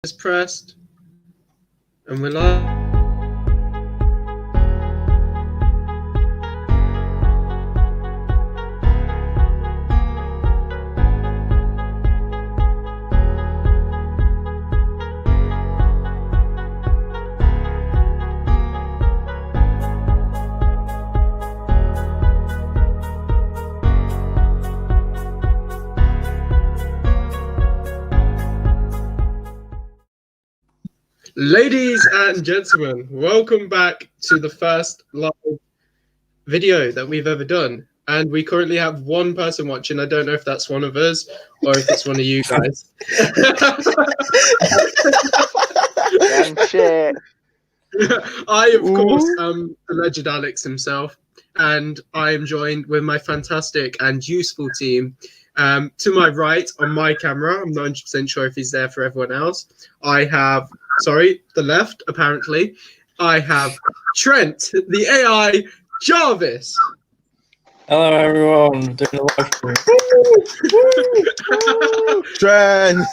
is pressed, and we're live. Ladies and gentlemen, welcome back to the first live video that we've ever done. And we currently have one person watching. I don't know if that's one of us or if it's one of you guys. Shit. I, of course, am the alleged Alex himself. And I am joined with my fantastic and useful team. To my right on my camera, I'm not 100% sure if he's there for everyone else. I have, the left, apparently. I have Trent, the AI Jarvis. Hello, everyone. Doing a live stream. Trent.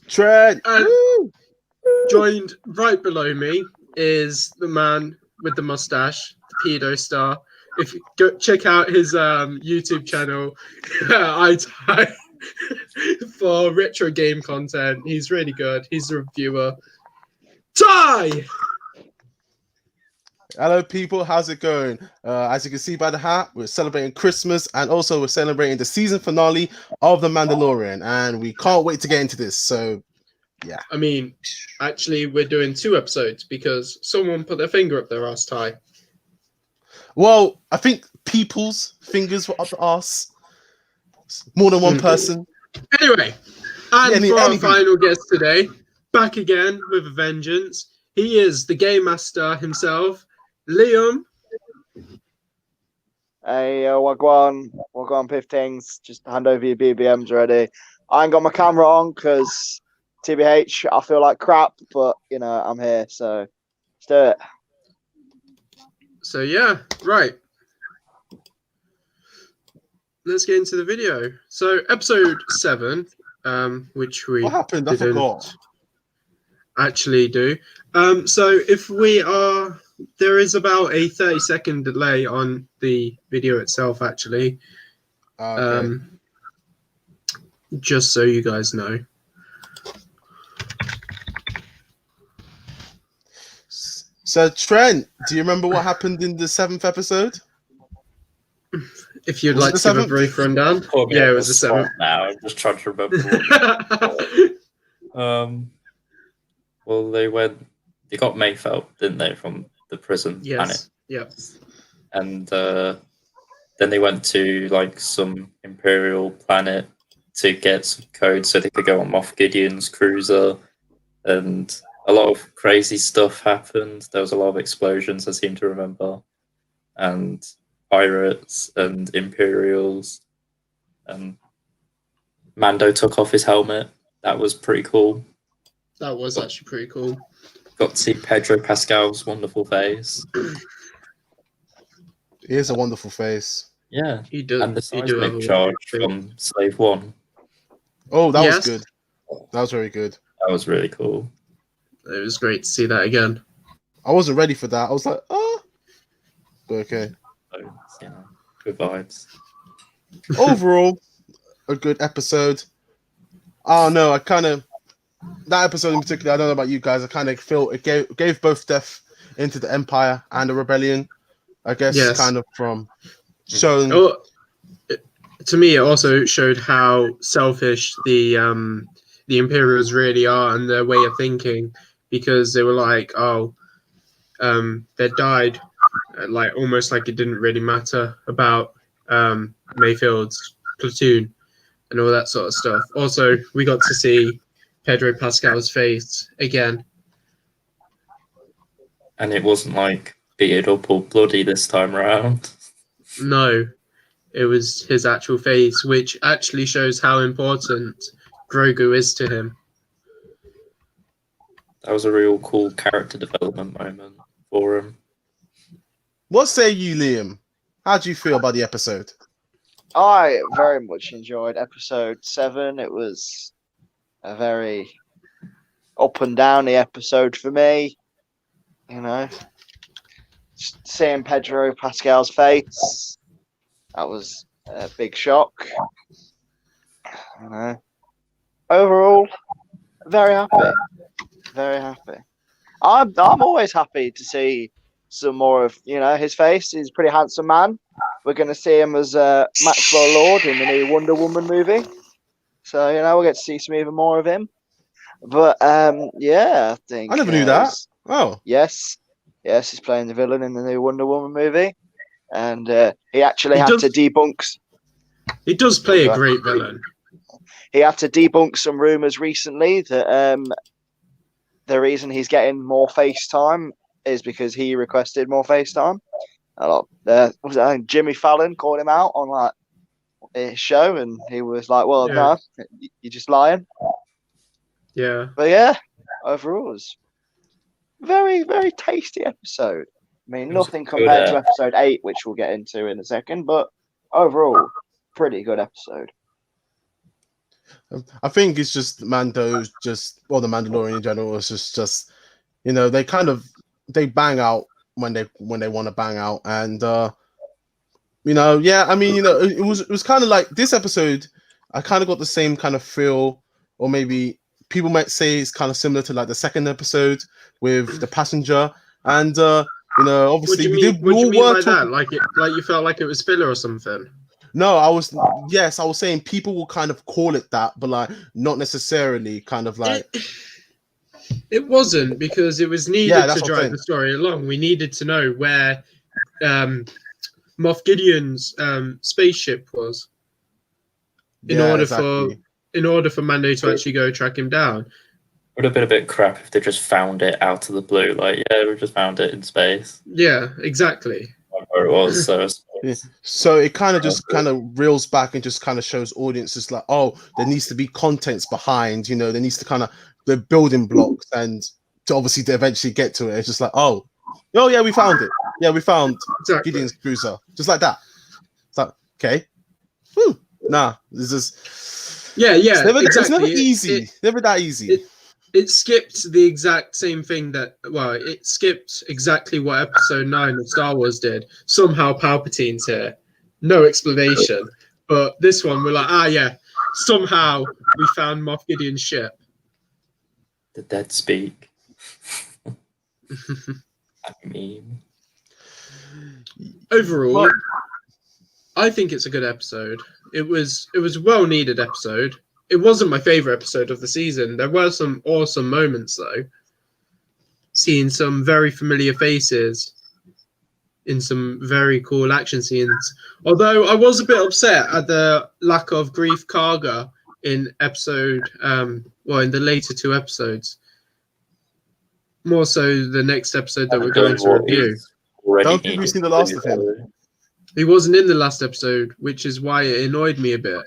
Trent. And joined right below me is the man with the mustache, the pedo star. If you go check out his YouTube channel, i.tye, for retro game content. He's really good. He's a reviewer. Ty! Hello, people. How's it going? As you can see by the hat, we're celebrating Christmas and also we're celebrating the season finale of The Mandalorian. And we can't wait to get into this. So, yeah. I mean, actually, we're doing 2 episodes because someone put their finger up their ass, Ty. Well, I think people's fingers were up the arse. More than one person. Anyway, and for our final guest today, back again with a vengeance. He is the game master himself, Liam. Hey, wagwan, piff things. Just hand over your BBMs already. I ain't got my camera on because TBH, I feel like crap, but you know, I'm here, so let's do it. So yeah, right. Let's get into the video. So episode 7, which we what happened? I forgot. Actually do. So if we are, there is about a 30-second delay on the video itself, actually. Okay. Just so you guys know. So, Trent, do you remember what happened in the 7th episode? If you'd like to give a brief rundown. Yeah, it was the 7th. Now I'm just trying to remember. Well, they got Mayfeld, didn't they, from the prison planet? Yeah. And then they went to like some Imperial planet to get some code so they could go on Moff Gideon's cruiser, and a lot of crazy stuff happened. There was a lot of explosions, I seem to remember, and pirates and Imperials. And Mando took off his helmet. That was pretty cool. That was actually pretty cool. Got to see Pedro Pascal's wonderful face. He has a wonderful face. Yeah, he does. And the seismic charge from Slave One. Oh, that was good. That was very good. That was really cool. It was great to see that again. I wasn't ready for that. I was like, oh. But okay. So, you know, good vibes. Overall, a good episode. Oh no, that episode in particular, I don't know about you guys, I kind of feel it gave both death into the Empire and the Rebellion. I guess kind of from showing. To me, it also showed how selfish the Imperials really are and their way of thinking, because they were like, they died, like almost like it didn't really matter about Mayfield's platoon and all that sort of stuff. Also, we got to see Pedro Pascal's face again. And it wasn't like beaten up or bloody this time around. No, it was his actual face, which actually shows how important Grogu is to him. That was a real cool character development moment for him. What say you, Liam? How do you feel about the episode? I very much enjoyed episode 7. It was a very up and downy episode for me. You know, seeing Pedro Pascal's face, that was a big shock. You know, overall, very happy. Very happy. I'm always happy to see some more of his face. He's a pretty handsome man. We're going to see him as Maxwell Lord in the new Wonder Woman movie. So we'll get to see some even more of him. But yeah, I think I never knew that. Oh, yes, he's playing the villain in the new Wonder Woman movie, and he actually had to debunk. He does play a great villain. He had to debunk some rumors recently that the reason he's getting more FaceTime is because he requested more FaceTime. Jimmy Fallon called him out on his show, and he was like, "Well, no, you're just lying." Yeah. But yeah, overall, it was very, very tasty episode. I mean, nothing compared to episode 8, which we'll get into in a second, but overall, pretty good episode. I think it's just Mando's the Mandalorian in general is just they bang out when they want to bang out, and it was kind of like this episode. I kind of got the same kind of feel, or maybe people might say it's kind of similar to like the second episode with the passenger, and obviously What do you mean by that? Like you felt like it was filler or something? No, I was saying people will kind of call it that, but like not necessarily kind of like it wasn't, because it was needed to drive the story along. We needed to know where Moff Gideon's spaceship was in order for Mando to actually go track him down. It would have been a bit crap if they just found it out of the blue. Like, we just found it in space. Yeah, exactly. Where it was, so it kind of just kind of reels back and just kind of shows audiences like, oh, there needs to be contents behind, there needs to kind of the building blocks, and to eventually get to it. It's just like, oh yeah, we found it. Yeah, we found Gideon's cruiser, just like that. It's like, okay, nah, this is it's never easy. Never that easy. It skipped the exact same thing it skipped exactly what episode 9 of Star Wars did. Somehow Palpatine's here. No explanation. But this one, we're like, somehow we found Moff Gideon's ship. The dead speak. I mean. Overall, I think it's a good episode. It was a well-needed episode. It wasn't my favorite episode of the season. There were some awesome moments, though. Seeing some very familiar faces in some very cool action scenes. Although I was a bit upset at the lack of Grief Karga in episode, in the later 2 episodes. More so the next episode that we're going to review. Don't think we've seen the last of him. He wasn't in the last episode, which is why it annoyed me a bit.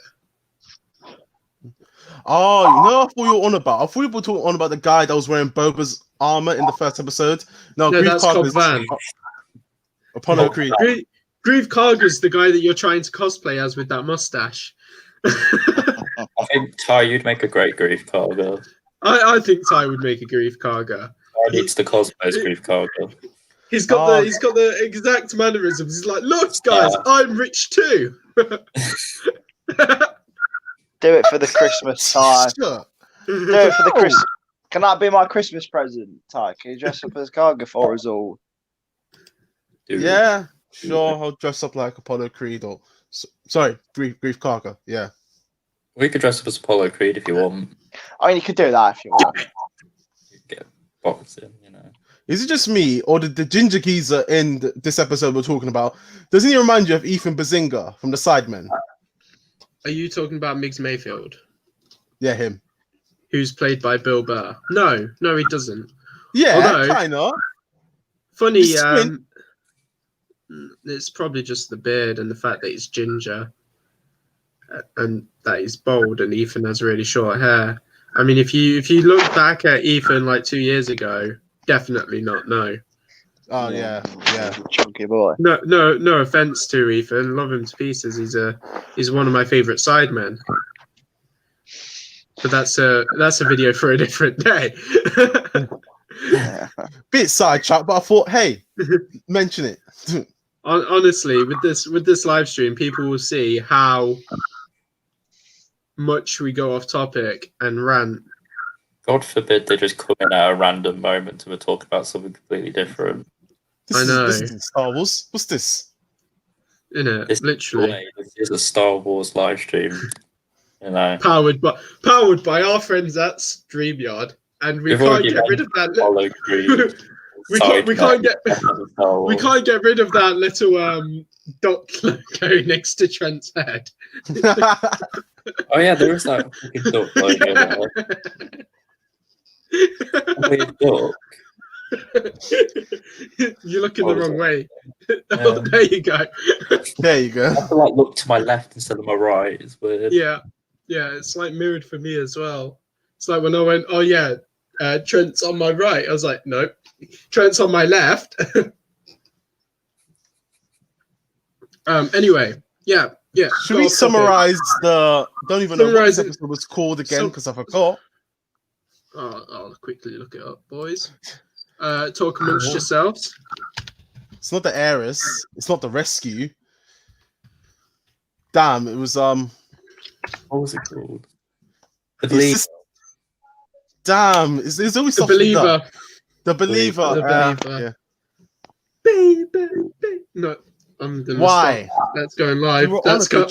Oh, I thought you were on about. I thought you were talking on about the guy that was wearing Boba's armor in the first episode. No, that's Cobb Vanth. Apollo Creed. Grief Karga's the guy that you're trying to cosplay as with that mustache. I think Ty, you'd make a great Grief Karga. I think Ty would make a Grief Karga. Ty needs to cosplay as Grief Karga. He's got the exact mannerisms. He's like, look, guys, I'm rich too. Do it for the Christmas, Ty. Do it for the Christmas. Can that be my Christmas present, Ty? Can you dress up as Karga for us all? Yeah, sure. I'll dress up like Apollo Creed or Grief Karga. Yeah. We could dress up as Apollo Creed if you want. I mean, you could do that if you want. Get boxing, Is it just me, or did the ginger geezer in this episode we're talking about, doesn't he remind you of Ethan Bazinga from The Sidemen? Are you talking about Miggs Mayfield? Yeah, him. Who's played by Bill Burr? No, he doesn't. Yeah, kind of. Funny, it's probably just the beard and the fact that he's ginger and that he's bald, and Ethan has really short hair. I mean, if you look back at Ethan like 2 years ago, definitely not, no. Oh yeah. Chunky boy. No offense to Ethan. Love him to pieces. He's one of my favorite sidemen. But that's a video for a different day. Yeah. Bit sidetracked, but I thought, hey, mention it. Honestly, with this live stream, people will see how much we go off topic and rant. God forbid they just come in at a random moment and we're talking about something completely different. I know. This is Star Wars. What's this? Innit? This Literally. This is a Star Wars live stream. You know. Powered by our friends at StreamYard, and we can't get rid of that. We can't get rid of that little dot logo next to Trent's head. Oh yeah, there is that fucking duck logo there. Weird duck. You're looking the wrong way. Oh, there you go. There you go. I have to like look to my left instead of my right. It's weird. Yeah, it's like mirrored for me as well. It's like when I went, oh yeah, Trent's on my right. I was like, nope, Trent's on my left. Anyway, yeah. Should we summarize the? Don't even know what this episode was called again because I forgot. I'll quickly look it up, boys. Talk amongst yourselves. It's not the heiress. It's not the rescue. Damn, it was What was it called? The Believer. Damn, it's always The Believer. The Believer. The Believer. Yeah. Baby. No, I'm gonna Why? stop. That's going live. That's gone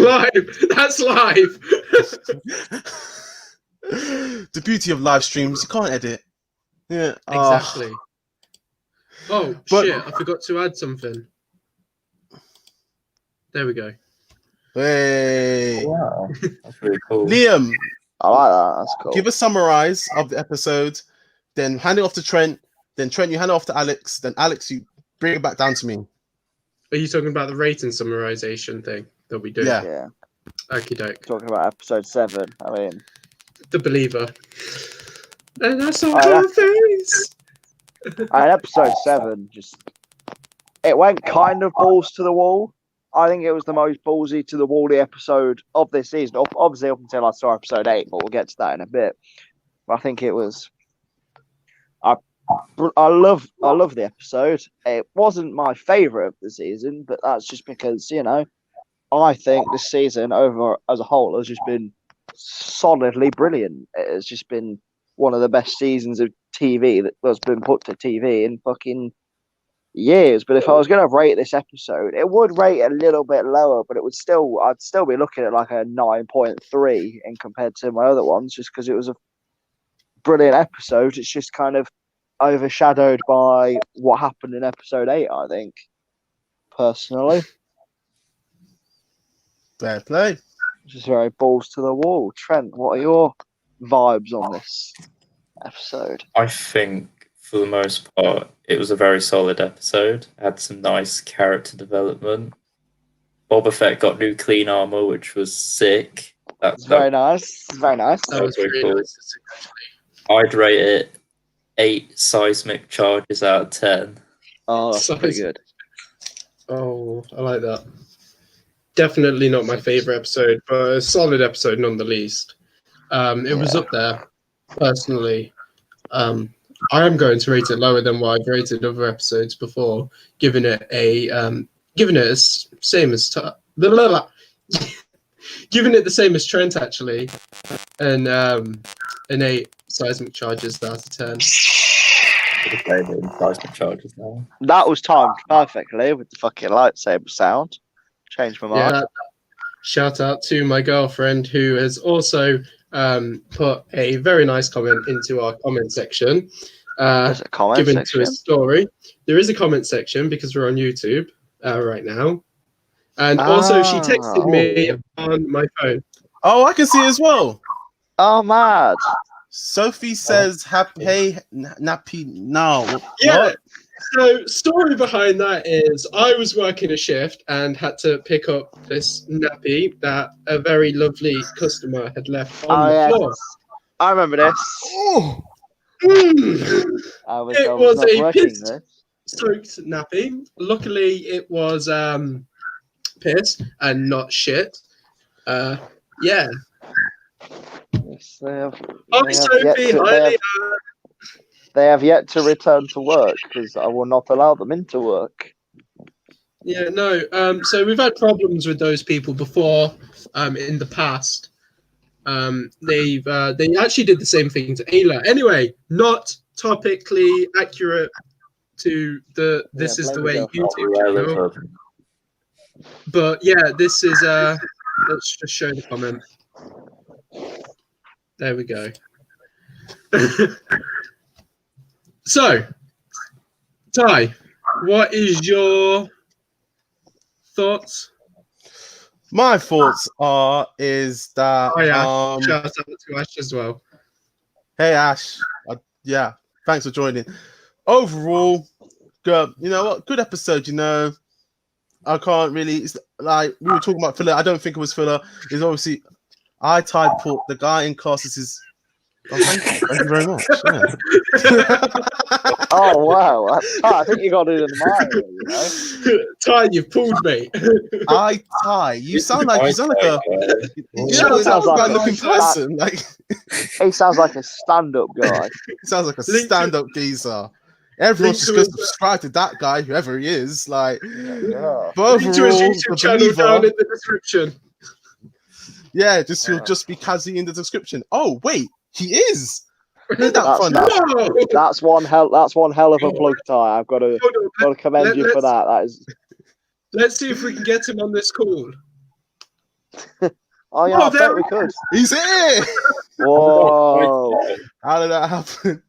live. That's live. The beauty of live streams, you can't edit. Yeah, exactly. Shit! I forgot to add something. There we go. Hey, Wow, that's really cool. Liam, I like that. That's cool. give a summarize of the episode, then hand it off to Trent. Then Trent, you hand it off to Alex. Then Alex, you bring it back down to me. Are you talking about the rating summarization thing that we do? Yeah. Okie doke. Talking about episode 7. I mean, The Believer. And I saw her face. and episode 7 it went kind of balls to the wall. I think it was the most ballsy to the wally episode of this season. Obviously, up until I saw episode 8, but we'll get to that in a bit. But I think it was. I love the episode. It wasn't my favorite of the season, but that's just because I think this season over as a whole has just been solidly brilliant. It has just been one of the best seasons of TV that has been put to TV in fucking years. But if I was going to rate this episode, it would rate a little bit lower, but I'd still be looking at like a 9.3 in compared to my other ones, just because it was a brilliant episode. It's just kind of overshadowed by what happened in episode 8, I think, personally. Fair play. Just very balls to the wall. Trent, what are your vibes on this episode? I think for the most part, it was a very solid episode. It had some nice character development. Boba Fett got new clean armor, which was sick. It's very nice. It's very nice. That was very really cool. nice. I'd rate it 8 seismic charges out of 10. Oh, that's pretty good. Oh, I like that. Definitely not my favorite episode, but a solid episode nonetheless. It was up there, personally. I am going to rate it lower than what I've rated other episodes before, giving it same as giving it the same as Trent actually, and an 8 seismic charges out of 10. Seismic charges now. That was timed perfectly with the fucking lightsaber sound. Changed my mind. Yeah, shout out to my girlfriend who has also put a very nice comment into our comment section. There's a comment given section. to a story. There is a comment section because we're on YouTube right now. And also she texted me on my phone. Oh, I can see it as well. Oh, mad. Sophie says, "Happy nappy now." Yeah. What? So story behind that is I was working a shift and had to pick up this nappy that a very lovely customer had left on the floor. I remember this. Oh, I was not working this. soaked nappy. Luckily, it was piss and not shit. Yeah. Yes, Hi, Sophie. Hi, Leah. they have yet to return to work because I will not allow them into work. Yeah, no. So we've had problems with those people before. In the past, they actually did the same thing to Ayla. Anyway, not topically accurate to the this is the way YouTube should go. But yeah, this is let's just show the comment. There we go. So, Ty, what is your thoughts? My thoughts is that Oh yeah, shout out to Ash as well. Hey Ash, yeah, thanks for joining. Overall, good. You know what? Good episode. You know, I can't really. It's like we were talking about filler. I don't think it was filler. It's obviously i.tye put the guy in classes is. Oh, thank you very much. Yeah. Oh wow! I think you got it in mind. You know? Ty, you've pulled me. i.tye, you sound like a. You sounds like a looking person. Like he sounds like a stand-up guy. He sounds like a stand-up geezer. Everyone's just going to subscribe to that guy, whoever he is. Like, yeah. but Link to his overall, YouTube channel down in the description. Yeah, he'll just be Kazi in the description. Oh wait, he is. Isn't that funny? That's one hell of a plug, Ty. I've got to commend you for that. That is. Let's see if we can get him on this call. Oh yeah, I bet we could. He's here. Whoa! How did that happen?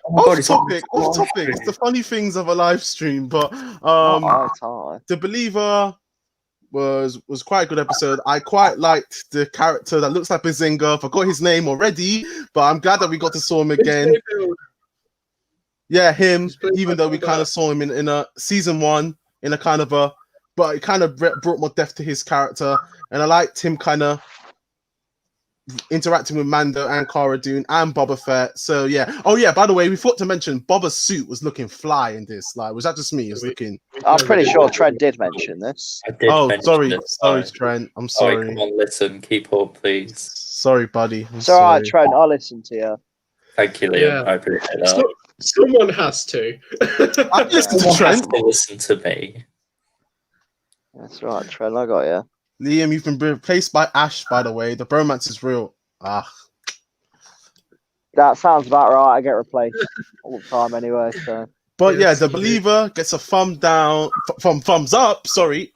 Off topic. It's the funny things of a live stream, but The Believer was quite a good episode. I quite liked the character that looks like Bazinga. Forgot his name already, but I'm glad that we got to saw him again. Yeah, him. Even though we kind of saw him in a season 1 in a kind of a, but it kind of brought more depth to his character, and I liked him kind of interacting with Mando and Cara Dune and Boba Fett. So yeah. Oh yeah. By the way, we forgot to mention Boba's suit was looking fly in this. Like, was that just me? It was looking. I'm pretty sure Trent did mention this. Sorry, Trent. I'm sorry. Come on, listen. Keep up, please. Sorry, buddy. It's all right, Trent. I'll listen to you. Thank you, Liam. Yeah. I appreciate that. Someone has to. I listen to Trent. Listen to me. That's right, Trent. I got you. Liam, you've been replaced by Ash, by the way. The bromance is real. That sounds about right. I get replaced all the time anyway. So. But yeah, The Believer gets a thumbs up. Sorry.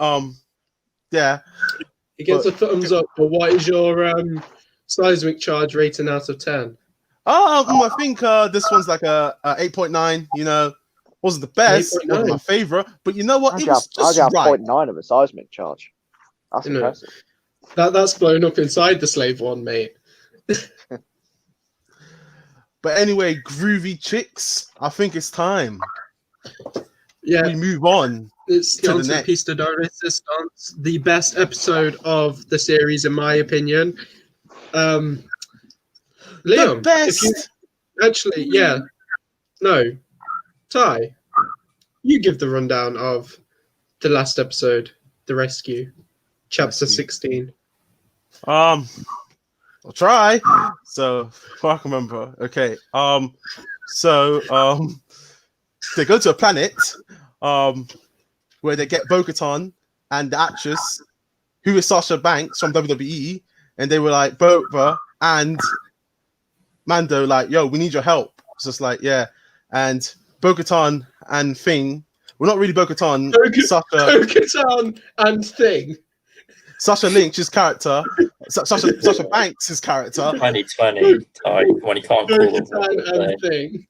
Yeah. He gets a thumbs up. But what is your seismic charge rating out of 10? I think this one's like a 8.9. You know, wasn't the best, wasn't my favorite, but you know what? It was just right. 0.9 of a seismic charge. That's impressive. That's blown up inside the slave one, mate. But anyway, groovy chicks, I think it's time. Yeah, we move on. It's to the next. Pista de Resistance, the best episode of the series, in my opinion. Liam, the best. Ty, you give the rundown of the last episode, The Rescue. Chapter 16. I'll try. So I can remember. Okay. They go to a planet where they get Bo-Katan and the actress who is Sasha Banks from WWE, and they were like, Boba and Mando, like, yo, we need your help. It's just like, yeah. And Bo-Katan and Thing, well, not really Bo-Katan, Bo-Katan and Thing. Sasha Lynch's character, Sasha Banks' character. 2020 type when he can't call Thing.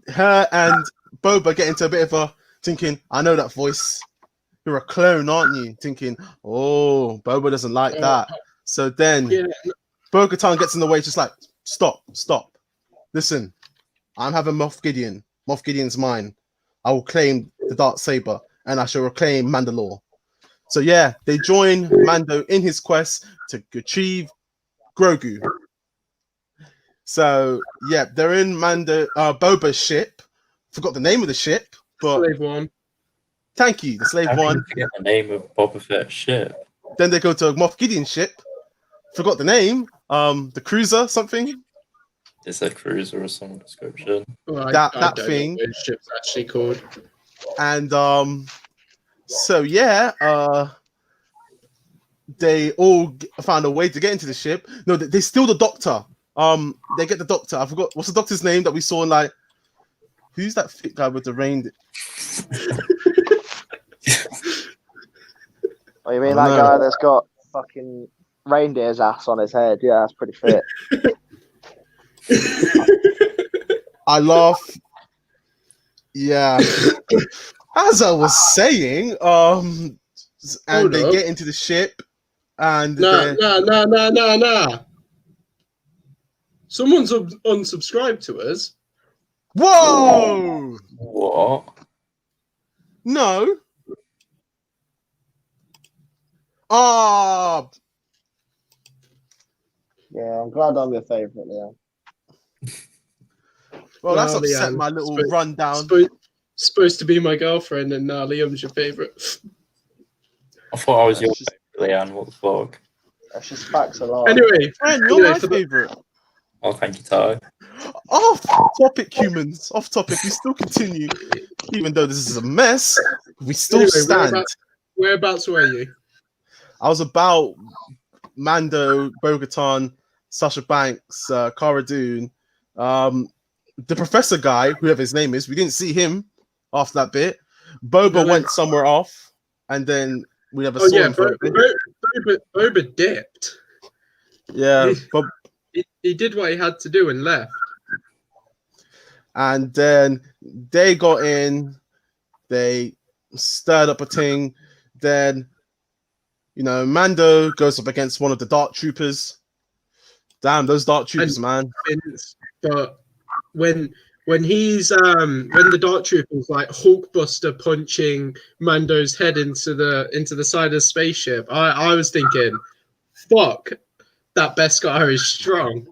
Her and Boba get into a bit of a thinking, I know that voice. You're a clone, aren't you? Thinking, oh, Boba doesn't like that. So then Bo-Katan gets in the way, just like, stop. Listen, I'm having Moff Gideon. Moff Gideon's mine. I will claim the Darksaber, and I shall reclaim Mandalore. So yeah, they join Mando in his quest to retrieve Grogu. So yeah, they're in Boba's ship. Forgot the name of the ship, but Slave One. thank you, the Slave How can One. you forget the name of Boba Fett's ship? Then they go to Moff Gideon's ship. Forgot the name. The cruiser, something. It's a cruiser or some description. Well, That don't thing. know what his ship's actually called. And so yeah, they all found a way to get into the ship. No, they steal the doctor. They get the doctor. I forgot what's the doctor's name that we saw in like. Who's that fit guy with the rain? Oh, you mean I that know. guy that's got fucking reindeer's ass on his head? Yeah, that's pretty fit. I laugh. Yeah. As I was saying, and Hold they up. get into the ship, and Nah. Someone's unsubscribed to us. whoa! What? No. Ah, Yeah, I'm glad I'm your favourite, Leon. well, that's Well, upset Leanne, my little supposed- rundown. Supposed to be my girlfriend, and now Liam's your favorite. I thought I was your That's just- favorite, Leanne. What the fuck? That's just facts alone. Anyway, Trent, you're Anyway, my for the- favorite. Oh, thank you, Ty. Off topic, humans. Off topic. We still continue, even though this is a mess. We still Anyway, stand. whereabouts were you? I was about Mando, Bo-Katan, Sasha Banks, Cara Dune, the professor guy, whoever his name is. We didn't see him after that bit. Boba No. went somewhere off, and then we never Oh saw yeah, him for a bit. Boba dipped. Yeah, but He did what he had to do and left. and then they got in, they stirred up a thing. Then, Mando goes up against one of the Dark Troopers. Damn, those Dark Troopers, man. But when he's when the Dark Troopers like Hulkbuster punching Mando's head into the side of the spaceship, I was thinking, fuck, that Beskar is strong.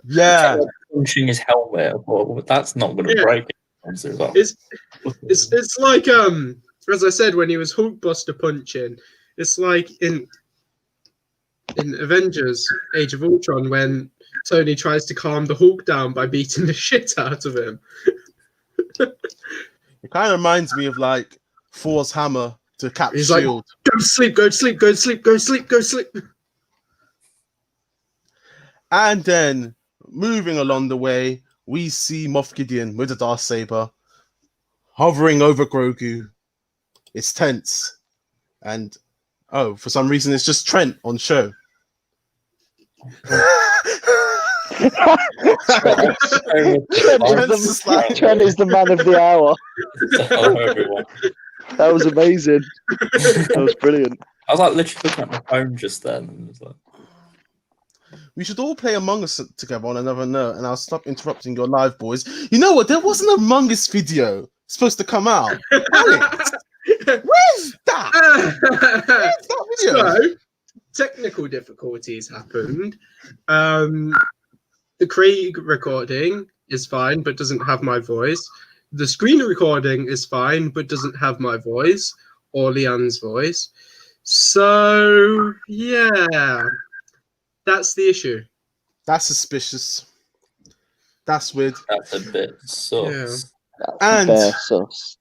Yeah, Punching his helmet. Well, that's not going to Yeah. break it. It's like as I said, when he was Hulkbuster punching, it's like in Avengers Age of Ultron when Tony tries to calm the Hulk down by beating the shit out of him. it kind of reminds me of like Thor's hammer to Cap's He's like, shield. Go to sleep, go to sleep, go to sleep, go to sleep, go to sleep. And then moving along the way, we see Moff Gideon with the Darksaber hovering over Grogu. It's tense. And for some reason, it's just Trent on show. Trent is the man of the hour. Hello, everyone. That was amazing. That was brilliant. I was like literally looking at my phone just then. And it was like, We should all play Among Us together on another note, and I'll stop interrupting your live, boys. You know what? There was an Among Us video supposed to come out. Alex, where's that? Where's that video? So, technical difficulties happened. The Craig recording is fine, but doesn't have my voice. The screen recording is fine, but doesn't have my voice or Leanne's voice. So, yeah, that's the issue. That's suspicious. That's weird. that's a bit sus. And Bear sus.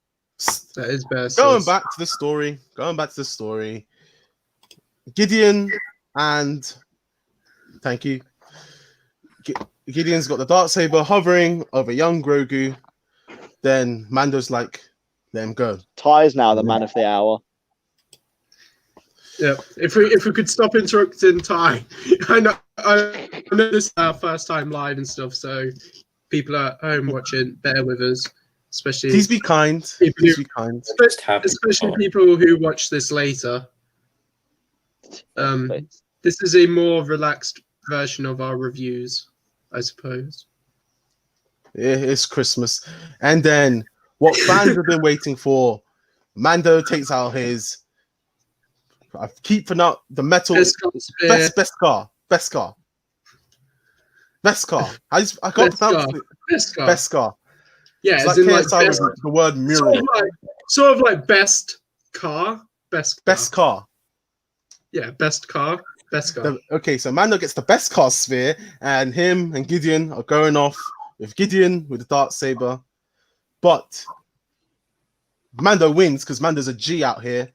That is best. going back to the story. Gideon and thank you. Gideon's got the Darksaber hovering over young Grogu. Then Mando's like, let him go. Ty's now the man of the hour. Yeah, if we could stop interrupting Ty. I know this is our first time live and stuff, so people at home watching, bear with us, especially Please be kind. Please be kind. Just having especially fun. people who watch this later. This is a more relaxed version of our reviews, I suppose. It's Christmas. And then what fans have been waiting for, Mando takes out his I keep for now the metal Beskar spear. best car. Beskar. I can't pronounce it. Beskar. Beskar. Yeah, It's as like in like KSI best, with the word mural. sort of like best car. Best car. Yeah, best car. Okay, so Mando gets the best car sphere, and him and Gideon are going off with Gideon with the dartsaber. But Mando wins because Mando's a G out here.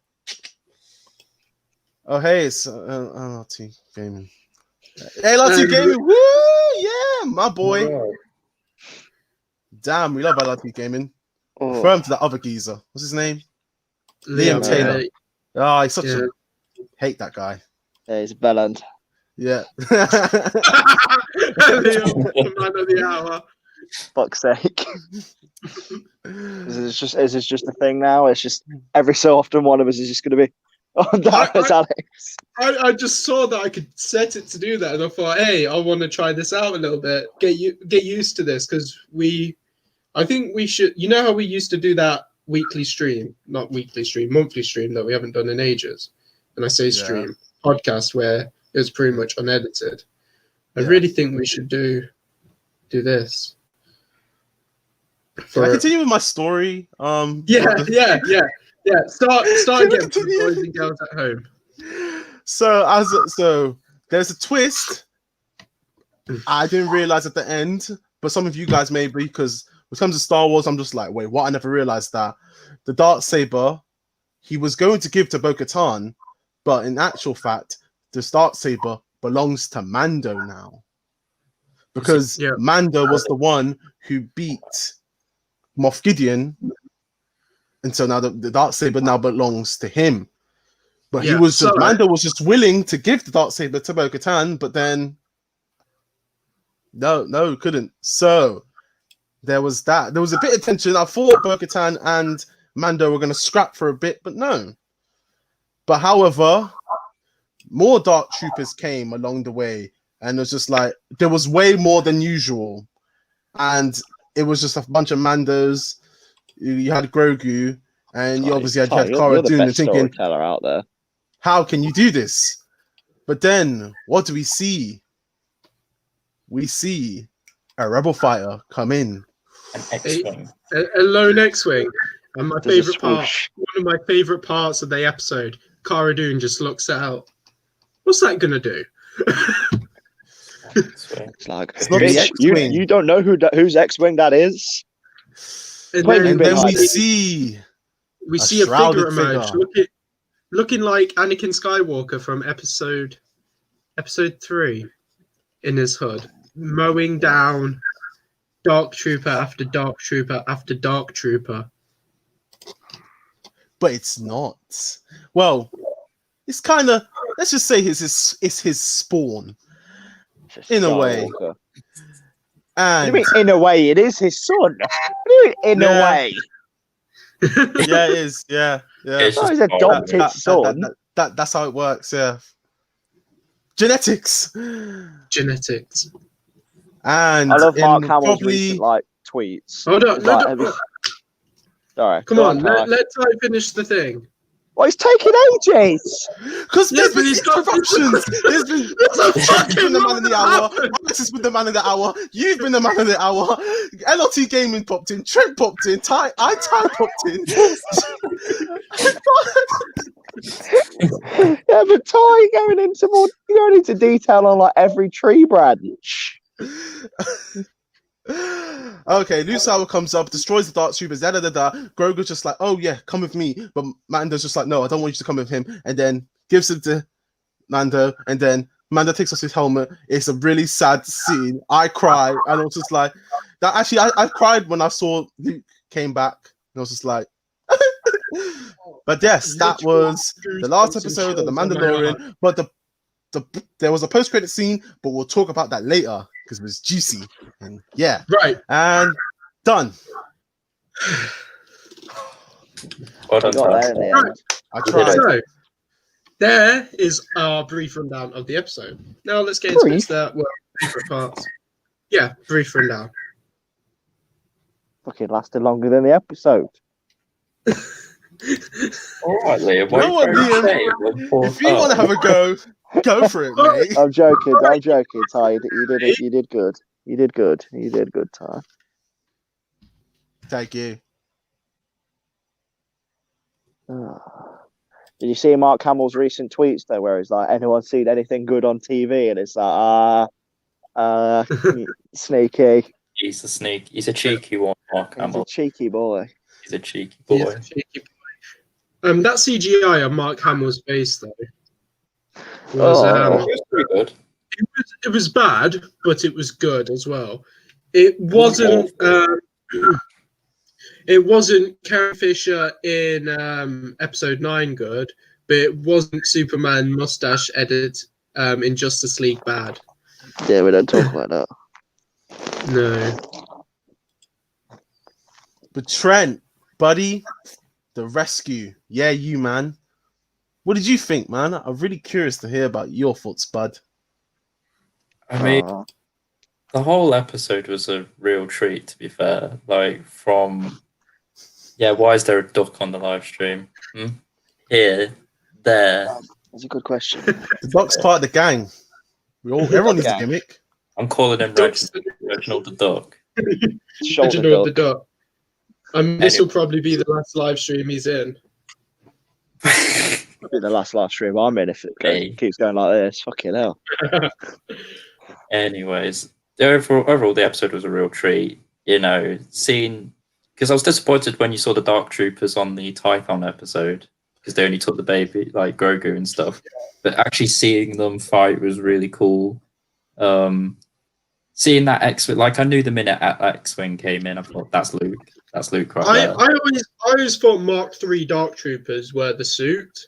Oh, hey, it's LRTgaming. LRTgaming, woo! Yeah, my boy. Wow. Damn, we love LRTgaming. Oh, Refer to that other geezer. What's his name? Liam Taylor. Taylor. Oh, he's such Yeah. hate that guy. yeah, he's a bellend. Yeah. Liam, the man of the hour. Fuck's sake. Is this just a thing now? It's just every so often one of us is just going to be on Dallas Alex. I just saw that I could set it to do that, and I thought, hey, I want to try this out a little bit. Get used to this, because I think we should. You know how we used to do that monthly stream that we haven't done in ages. And I say stream podcast where it was pretty much unedited. I really think we should do this. Can I continue with my story? Yeah. Start again for the boys and girls at home. So there's a twist. I didn't realize at the end, but some of you guys maybe, because when it comes to Star Wars, I'm just like, wait, what? I never realized that the dartsaber he was going to give to Bo-Katan, but in actual fact, the dartsaber belongs to Mando now, because Mando was the one who beat Moff Gideon, and so now the dartsaber now belongs to him. But Mando was just willing to give the dartsaber to Bo-Katan, but then no, couldn't. So there was that. There was a bit of tension. I thought Bo-Katan and Mando were going to scrap for a bit, but no. But however, more Dark Troopers came along the way, and it was just like there was way more than usual, and it was just a bunch of Mandos. You had Grogu, and you obviously had Cara Dune, and thinking, storyteller out there. how can you do this? But then, what do we see? We see a Rebel fighter come in. An X-wing. A lone X-wing. And my favorite part, one of my favorite parts of the episode, Cara Dune just looks out. What's that gonna do? It's like, bitch, you don't know whose X-wing that is. And then we see a figure emerge, looking like Anakin Skywalker from episode 3 in his hood, mowing down Dark Trooper after Dark Trooper after Dark Trooper. But it's not. Well, it's kind of, let's just say it's his spawn, in a way. And what do you mean, in a way? It is his son. What do you mean, in a way? Yeah, it is. Yeah. It's not his adopted son. That's how it works. Yeah. Genetics. And I love Mark Hamill's recent tweets. Hold on. Sorry. Come on, let's finish the thing. Well, he's taking ages. Because there's been interruptions. There's been the man of the hour. Alex has been the man of the hour. You've been the man of the hour. LRTgaming popped in. Trent popped in. i.tye popped in. Yeah, but Ty going into detail on like every tree branch. Okay, Luke Sauer comes up, destroys the Dark Troopers, Grogu's just like, oh yeah, come with me. But Mando's just like, no, I don't want you to come with him. And then gives it to Mando, and then Mando takes off his helmet. It's a really sad scene. I cry, and I was just like, that. Actually, I cried when I saw Luke came back, and I was just like, but yes, that was the last episode of The Mandalorian. But there was a post-credit scene, but we'll talk about that later because it was juicy. And yeah, right, and done. Well done, I tried. So, there is our brief rundown of the episode. Now let's get into the favorite parts. Yeah, brief rundown. Fucking lasted longer than the episode. All right, Liam. You know what, Liam? If you want to have a go for it, mate. I'm joking. Ty, you did it. You did good. You did good, Ty. Thank you. Did you see Mark Hamill's recent tweets though, where he's like, "Anyone seen anything good on TV?" And it's like, sneaky. He's a sneak. He's a cheeky one, Mark He's Hamill. a cheeky boy. He's a cheeky boy. He's a cheeky boy. That CGI on Mark Hamill's face though was It was pretty good. it was bad, but it was good as well. It wasn't. It wasn't Carrie Fisher in episode 9 good, but it wasn't Superman mustache edit in Justice League bad. Yeah, we don't talk about that. No. But Trent, buddy, the rescue. Yeah, you, man. What did you think, man? I'm really curious to hear about your thoughts, bud. I mean, the whole episode was a real treat, to be fair. Like, from... Yeah, why is there a duck on the live stream? Here, there. That's a good question. The duck's part of the gang. Everyone needs a gimmick. I'm calling him Reginald the Duck. Reginald the Duck. This will probably be the last live stream he's in. It'll be the last live stream I'm in if it keeps going like this. Fucking hell. Anyways, overall, the episode was a real treat. You know, seeing... Because I was disappointed when you saw the Dark Troopers on the Typhon episode, because they only took the baby, like Grogu and stuff. But actually seeing them fight was really cool. Seeing that X-Wing, like I knew the minute X-Wing came in, I thought, that's Luke. That's Luke right there. I always thought Mark III Dark Troopers were the suit,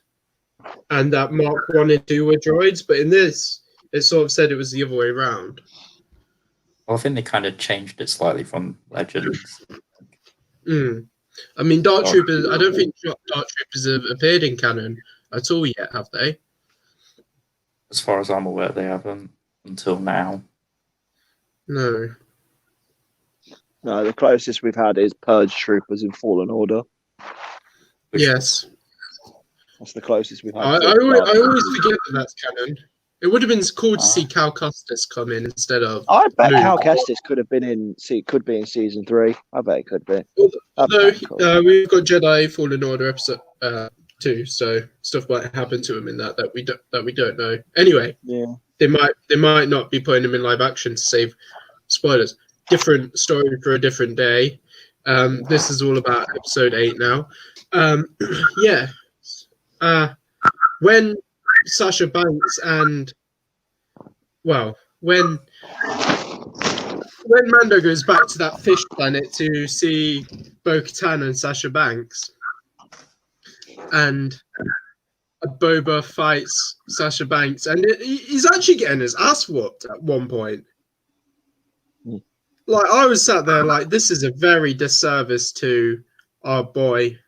and that Mark 1 and 2 were droids. But in this, it sort of said it was the other way around. Well, I think they kind of changed it slightly from Legends. I mean, Dark Troopers, I don't think Dark Troopers have appeared in canon at all yet, have they? As far as I'm aware, they haven't until now. No. No, the closest we've had is Purge Troopers in Fallen Order. Yes. That's the closest we've had. I always forget that that's canon. It would have been cool to see Cal Kestis come in instead of. I bet Luke. Cal Kestis could be in season 3. I bet it could be. Although we've got Jedi Fallen Order episode 2, so stuff might happen to him in that we don't know. Anyway, yeah, they might not be putting him in live action to save spoilers. Different story for a different day. This is all about episode 8 now. When Sasha Banks and when Mando goes back to that fish planet to see Bo-Katan and Sasha Banks, and Boba fights Sasha Banks, and he's actually getting his ass whooped at one point. Like, I was sat there like, this is a very disservice to our boy.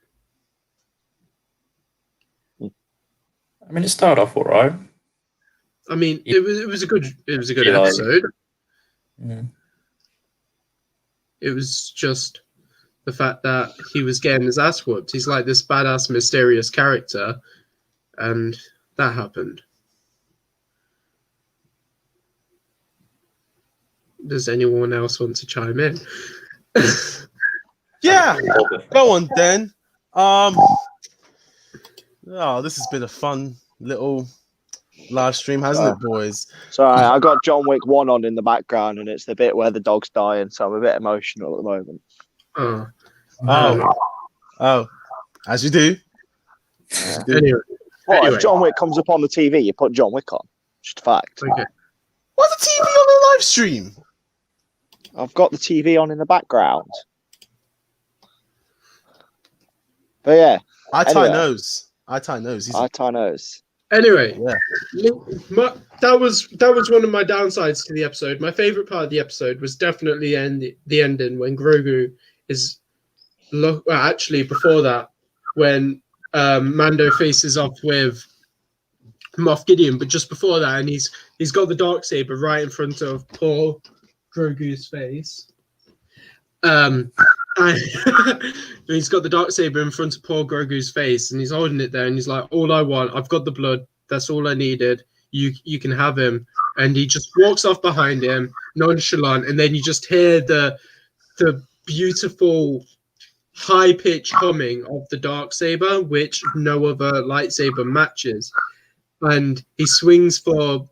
I mean, it started off all right. I mean, it was a good episode. Yeah. It was just the fact that he was getting his ass whooped. He's like this badass, mysterious character, and that happened. Does anyone else want to chime in? Yeah, go on, then. This has been a fun little live stream, hasn't it, boys? So I got John Wick 1 on in the background, and it's the bit where the dog's dying, so I'm a bit emotional at the moment. As you do. Anyway, If John Wick comes up on the TV, you put John Wick on. Just a fact. okay. What's the TV on the live stream? I've got the TV on in the background. But yeah. i.tye knows. i.tye knows. i.tye knows. Anyway, yeah. That was one of my downsides to the episode. My favorite part of the episode was definitely the ending when Grogu is. Actually, before that, when Mando faces off with Moff Gideon, but just before that, and he's got the Darksaber right in front of poor Grogu's face. And he's got the Darksaber in front of poor Grogu's face, and he's holding it there, and he's like, "All I want, I've got the blood. That's all I needed. You can have him." And he just walks off behind him, nonchalant, and then you just hear the beautiful high-pitched humming of the Darksaber, which no other lightsaber matches. And he swings for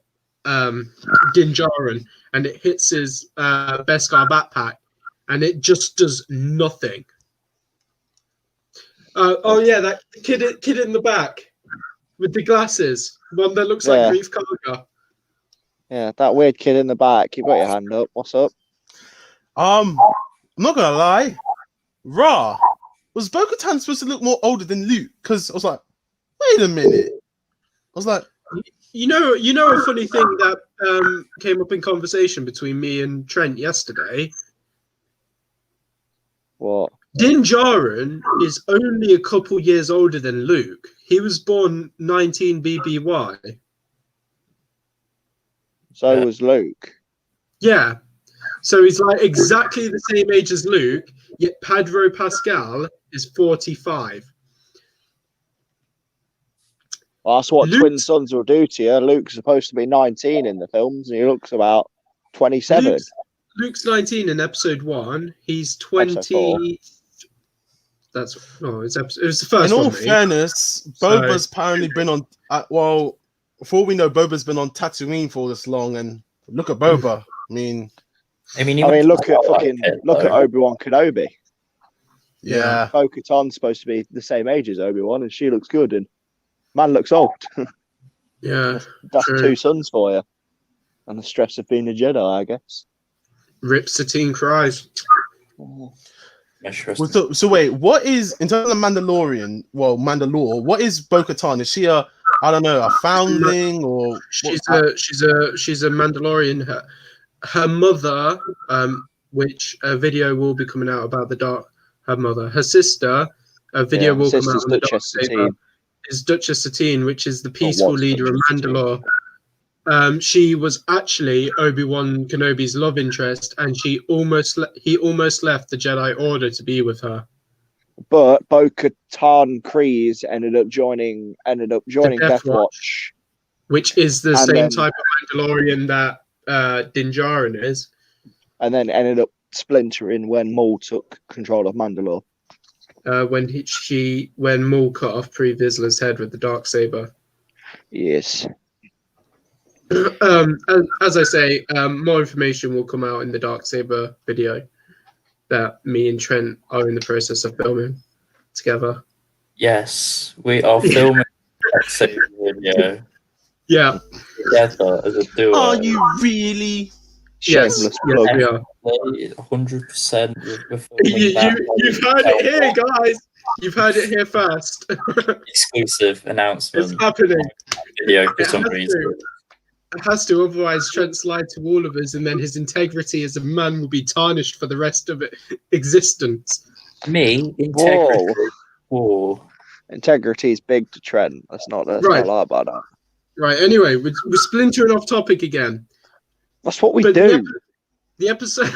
Din Djarin, and it hits his Beskar backpack, and it just does nothing. Oh yeah, that kid in the back with the glasses, one that looks like Grief Karga. Yeah, that weird kid in the back. You got your hand up. What's up? I'm not gonna lie. Was Bo-Katan supposed to look more older than Luke? Because I was like, wait a minute. I was like, you know, a funny thing that came up in conversation between me and Trent yesterday. What? Din Djarin is only a couple years older than Luke. He was born 19 BBY. So was Luke. Yeah. So he's like exactly the same age as Luke, yet Pedro Pascal is 45. Well, that's what twin sons will do to you. Luke's supposed to be 19 in the films, and he looks about 27. Luke's 19 in episode 1. He's 20. It was the first one. In all fairness, Boba's apparently been on. For all we know, Boba's been on Tatooine for this long, and look at Boba. I mean, look at Obi-Wan Kenobi. Yeah, Bo-Katan's supposed to be the same age as Obi-Wan, and she looks good, and man looks old. Yeah, that's two sons for you, and the stress of being a Jedi, I guess. Rip Satine cries. So wait, what is in terms of Mandalorian? Well, Mandalore. What is Bo-Katan? Is she a foundling or? She's a Mandalorian. Her mother, which a video will be coming out about her mother. Her sister, a video will come out on the Darksaber, is Duchess Satine, which is the peaceful leader of Mandalore. She was actually Obi-Wan Kenobi's love interest, and he almost left the Jedi Order to be with her. But Bo-Katan Kryze ended up joining Death Watch, which is the same type of Mandalorian that Din Djarin is, and then ended up splintering when Maul took control of Mandalore. When Maul cut off Pre Vizsla's head with the Darksaber. Yes. As I say, more information will come out in the Darksaber video that me and Trent are in the process of filming together. Yes, we are filming the Darksaber video. Yeah. Together as a duo. Are you really? Yes, we are. 100%. You've heard it here, guys. You've heard it here first. Exclusive announcement. It's happening. Video for some reason. It has to, otherwise Trent's lied to all of us, and then his integrity as a man will be tarnished for the rest of existence. Me? Integrity? Whoa. Integrity is big to Trent. Let's not lie about that. Right, anyway, we're splintering off topic again. That's what we do. The episode...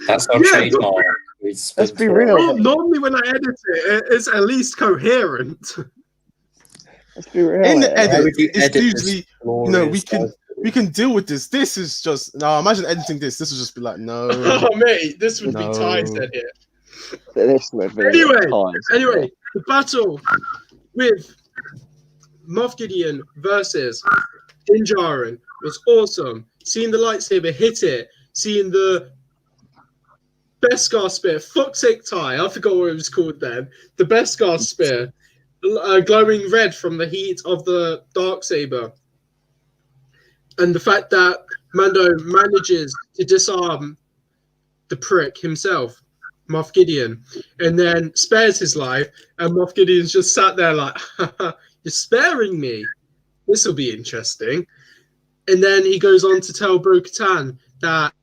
That's our trademark. Let's be real. Well, normally when I edit it, it's at least coherent. Let's be real. In the edit, it's usually we can deal with this. This is just imagine editing this. This would just be like no. Oh mate, this would be Ty's edit. This would be anyway, the battle with Moff Gideon versus Din Djarin was awesome. Seeing the lightsaber hit it, seeing the Beskar spear. Fuck's sake, Ty. I forgot what it was called then. The Beskar spear. Glowing red from the heat of the Darksaber. And the fact that Mando manages to disarm the prick himself, Moff Gideon, and then spares his life, and Moff Gideon's just sat there like, you're sparing me. This will be interesting. And then he goes on to tell Bo-Katan that,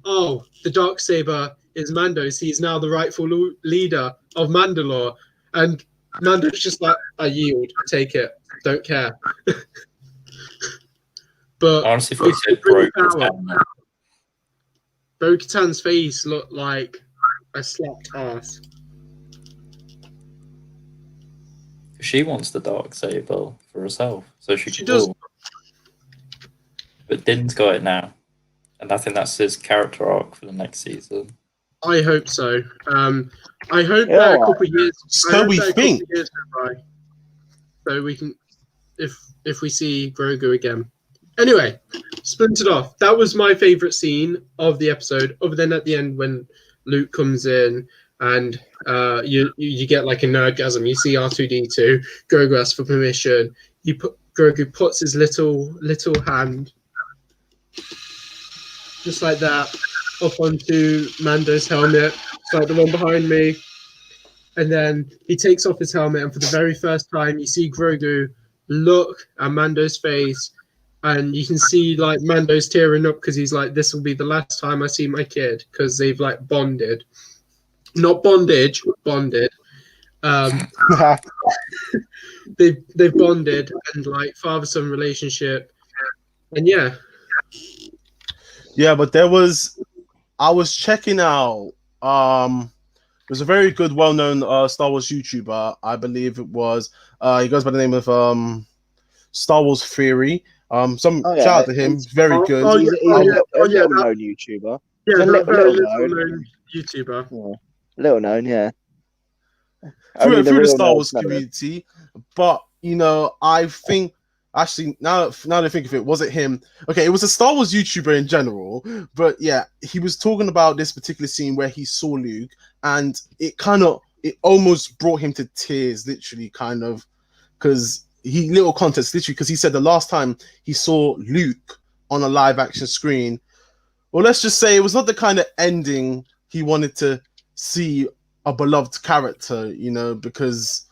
the Darksaber is Mando's. He's now the rightful leader of Mandalore. And Mando's just like, I yield, take it, don't care. But honestly, if we said Bo-Katan, Bo-Katan's face looked like I slapped ass. She wants the dark saber for herself, so she She can does. rule. But Din's got it now, and I think that's his character arc for the next season. I hope so. I hope Yeah, that a well, couple of years. I So hope we that a couple think. of years go by, so we can, if we see Grogu again. Anyway, splintered off. That was my favorite scene of the episode. Other than at the end when Luke comes in and you get like an orgasm. You see R2D2. Grogu asks for permission. Grogu puts his little hand just like that up onto Mando's helmet. It's like the one behind me. And then he takes off his helmet, and for the very first time, you see Grogu look at Mando's face, and you can see like Mando's tearing up because he's like, "This will be the last time I see my kid," because they've like bonded, not bondage, bonded. They've bonded and like father-son relationship, and yeah. Yeah, but I was checking out. There's a very good, well-known Star Wars YouTuber. I believe it was. He goes by the name of Star Wars Theory. Shout out to him. Very good. He's a little known YouTuber. Yeah, He's a that very little little known known YouTuber. Yeah. Little known, yeah. Through the real Star Wars nerds know him. community, but I think actually now that I think of it, was it him? Okay, it was a Star Wars YouTuber in general, but yeah, he was talking about this particular scene where he saw Luke, and it almost brought him to tears, literally, kind of, because little context, literally, because he said the last time he saw Luke on a live action screen, well, let's just say it was not the kind of ending he wanted to see a beloved character, because,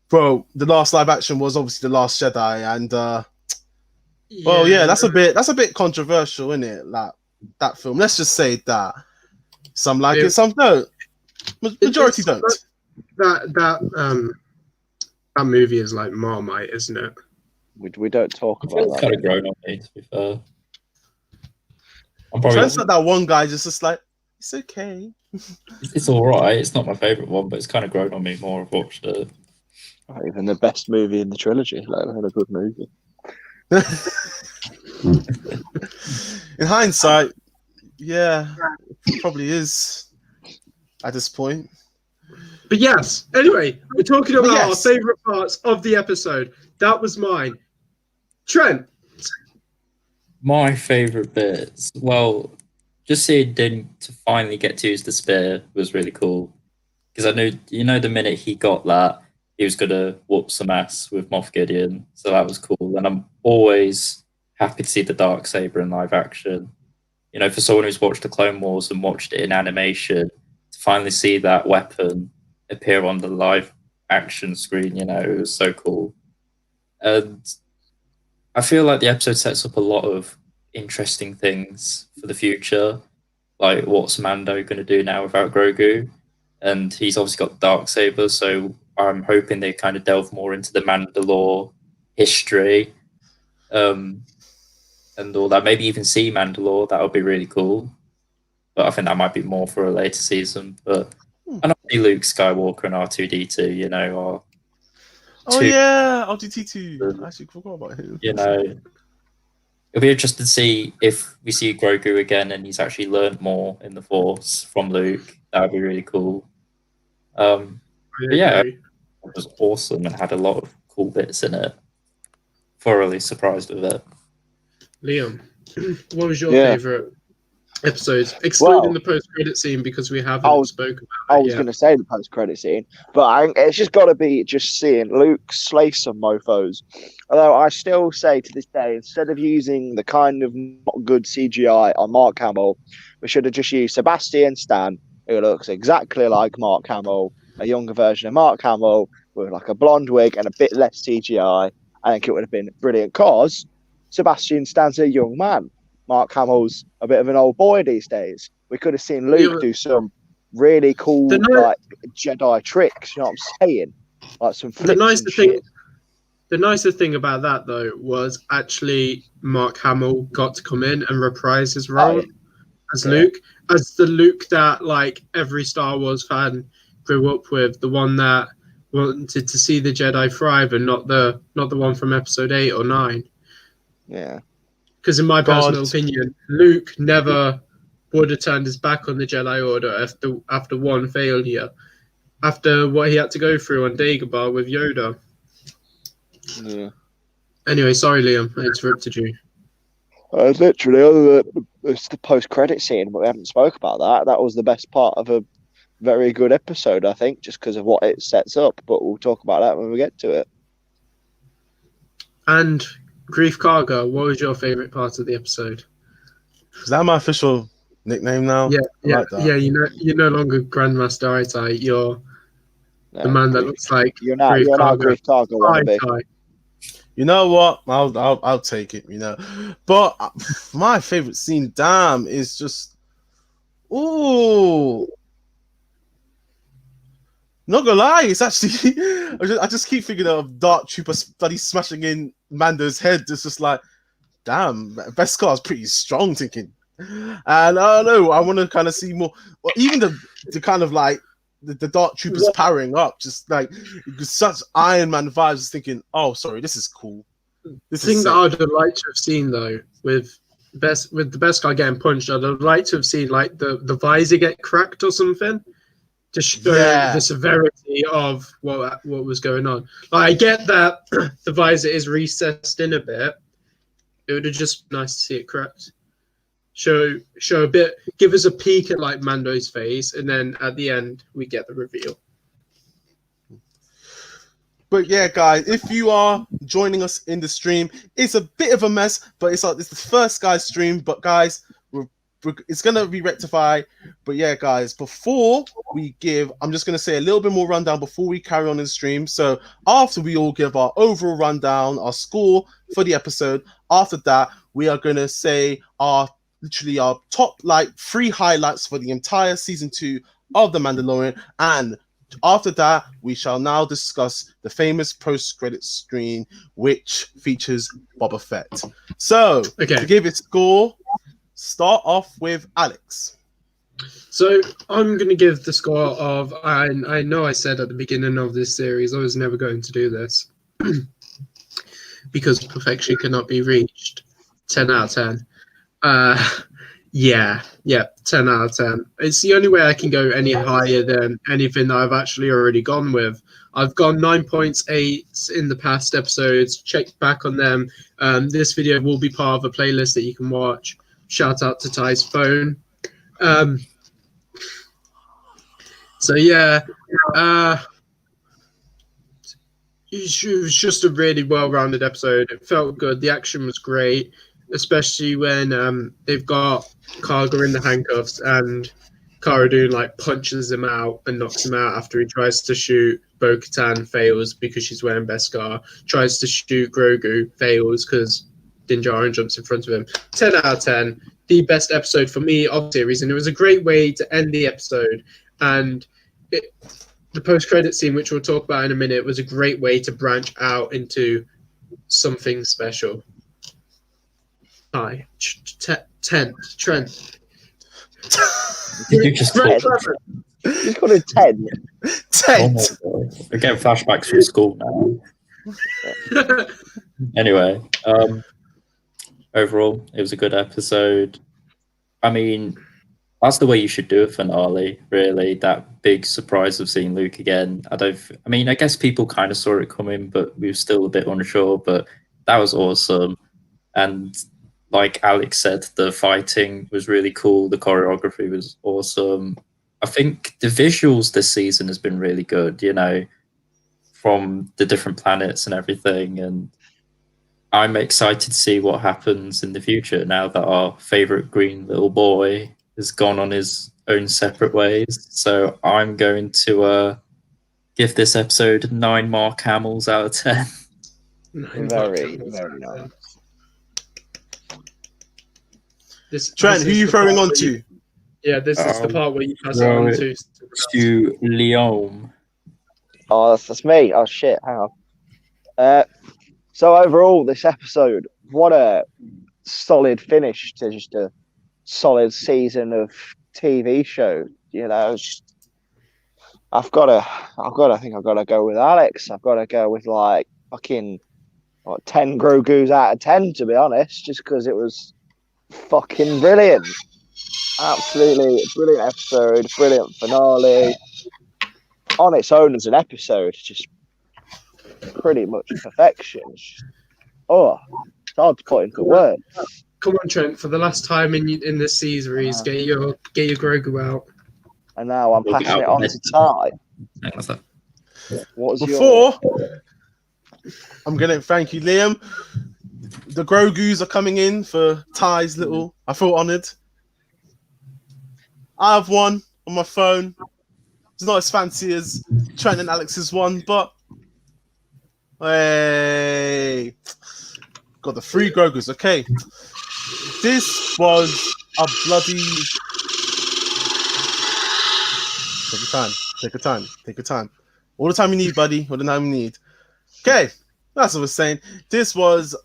bro, the last live action was obviously The Last Jedi, and well, yeah, that's a bit controversial, isn't it? Like that film. Let's just say that some like it, some don't. Majority don't. That movie is like Marmite, isn't it? We don't talk about It's that. kind of grown on me, to be fair. Trent's not that one guy just like, it's okay. It's all right. It's not my favorite one, but it's kind of grown on me more. I've watched it. Not even the best movie in the trilogy, let alone a good movie. In hindsight, yeah, it probably is at this point. But yes, anyway, we're talking about yes. our favorite parts of the episode. That was mine. Trent. My favorite bits. Well, just seeing Din to finally get to use the spear was really cool. Because I knew, the minute he got that, he was going to whoop some ass with Moff Gideon. So that was cool. And I'm always happy to see the Darksaber in live action. For someone who's watched the Clone Wars and watched it in animation, to finally see that weapon appear on the live action screen, it was so cool. And I feel like the episode sets up a lot of interesting things for the future. Like, what's Mando going to do now without Grogu? And he's obviously got the Darksaber, so I'm hoping they kind of delve more into the Mandalore history and all that. Maybe even see Mandalore. That would be really cool. But I think that might be more for a later season. But I don't see Luke Skywalker and R2D2, are yeah, R2D2. I actually forgot about him. It'll be interesting to see if we see Grogu again and he's actually learned more in the Force from Luke. That would be really cool. But yeah, it was awesome and had a lot of cool bits in it. Thoroughly surprised with it. Liam, what was your favorite episodes, excluding the post-credit scene, because we haven't spoken about it. I was going to say the post-credit scene, but it's just got to be just seeing Luke slay some mofos. Although I still say to this day, instead of using the kind of not good CGI on Mark Hamill, we should have just used Sebastian Stan, who looks exactly like Mark Hamill, a younger version of Mark Hamill with like a blonde wig and a bit less CGI. I think it would have been brilliant because Sebastian Stan's a young man. Mark Hamill's a bit of an old boy these days. We could have seen Luke do some really cool like Jedi tricks. You know what I'm saying? Like some flips The nicer thing about that though was actually Mark Hamill got to come in and reprise his role as Luke, as the Luke that like every Star Wars fan grew up with, the one that wanted to see the Jedi thrive, and not the one from Episode 8 or 9. Yeah. Because in my God. personal opinion, Luke never would have turned his back on the Jedi Order after one failure, after what he had to go through on Dagobah with Yoda. Yeah. Anyway, sorry, Liam, I interrupted you. Literally, other than it's the post-credit scene, but we haven't spoke about that. That was the best part of a very good episode, I think, just because of what it sets up. But we'll talk about that when we get to it. And Grief Karga, what was your favourite part of the episode? Is that my official nickname now? Yeah, I like that. yeah. You're no longer Grandmaster i.tye. You're the man that looks like you're now Grief Karga. Grief Karga wannabe. i.tye. You know what? I'll take it. You know, but my favorite scene, damn, is just ooh. Not gonna lie, it's actually I just keep thinking of Dark Trooper bloody smashing in Mando's head. It's just like, damn, Beskar is pretty strong thinking. And I don't know, I want to kind of see more, or even the kind of like the Dark Troopers powering up, just like such Iron Man vibes. Just thinking, oh, sorry, this is cool. The thing that I'd have liked to have seen though, with the Beskar getting punched, I'd have liked to have seen like the visor get cracked or something, to show the severity of what was going on. Like, I get that the visor is recessed in a bit. It would have just been nice to see it cracked. Show a bit, give us a peek at like Mando's face, and then at the end we get the reveal. But yeah, guys, if you are joining us in the stream, it's a bit of a mess, but it's the first guy's stream. But guys, it's gonna be rectified. But yeah, guys, before we give, I'm just gonna say a little bit more rundown before we carry on in the stream. So after we all give our overall rundown, our score for the episode, after that we are gonna say our top like 3 highlights for the entire season 2 of The Mandalorian, and after that we shall now discuss the famous post-credit screen which features Boba Fett. So to give it score, start off with Alex. So I'm going to give the score of, I know I said at the beginning of this series I was never going to do this because perfection cannot be reached. 10 out of 10. Yeah, 10 out of 10. It's the only way I can go any higher than anything that I've actually already gone with. I've gone 9.8 in the past episodes. Check back on them. This video will be part of a playlist that you can watch. Shout out to Ty's phone. So yeah, it was just a really well-rounded episode. It felt good. The action was great, especially when they've got Karga in the handcuffs and Cara Dune like punches him out and knocks him out after he tries to shoot Bo-Katan, fails because she's wearing Beskar. Tries to shoot Grogu, fails because Din Djarin jumps in front of him. 10 out of 10. The best episode for me of the series, and it was a great way to end the episode. And the post-credit scene, which we'll talk about in a minute, was a great way to branch out into something special. Hi, Trent. Did you just call Just call it 10. 10. Oh, we're getting flashbacks from school now. Anyway, overall, it was a good episode. I mean, that's the way you should do a finale, really. That big surprise of seeing Luke again. I guess people kind of saw it coming, but we were still a bit unsure. But that was awesome. And like Alex said, the fighting was really cool. The choreography was awesome. I think the visuals this season has been really good, from the different planets and everything. And I'm excited to see what happens in the future now that our favorite green little boy has gone on his own separate ways. So I'm going to give this episode 9 Mark Hamills out of 10. Very, very nice. Trent, who are you throwing on to? Yeah, this is the part where you pass it on to Liam. Oh, that's me. Oh, shit. Hang on. So overall, this episode, what a solid finish to just a solid season of TV show. You know, I've got to go with Alex. I've got to go with like fucking 10 Grogu's out of 10, to be honest, just because it was fucking brilliant. Absolutely brilliant episode, brilliant finale. On its own as an episode, just pretty much perfection. Oh, it's hard to put into words. Come on, Trent, for the last time in this series, get your Grogu out. And now I'm We'll get passing it out on of to Ty. What's that? What was Before I'm gonna thank you, Liam. The Grogu's are coming in for Ty's little. I feel honoured. I have one on my phone. It's not as fancy as Trent and Alex's one, but hey, got the 3 Grogu's. Okay, this was a bloody. Take your time. Take your time. Take your time. All the time you need, buddy. All the time you need. Okay, that's what I was saying. This was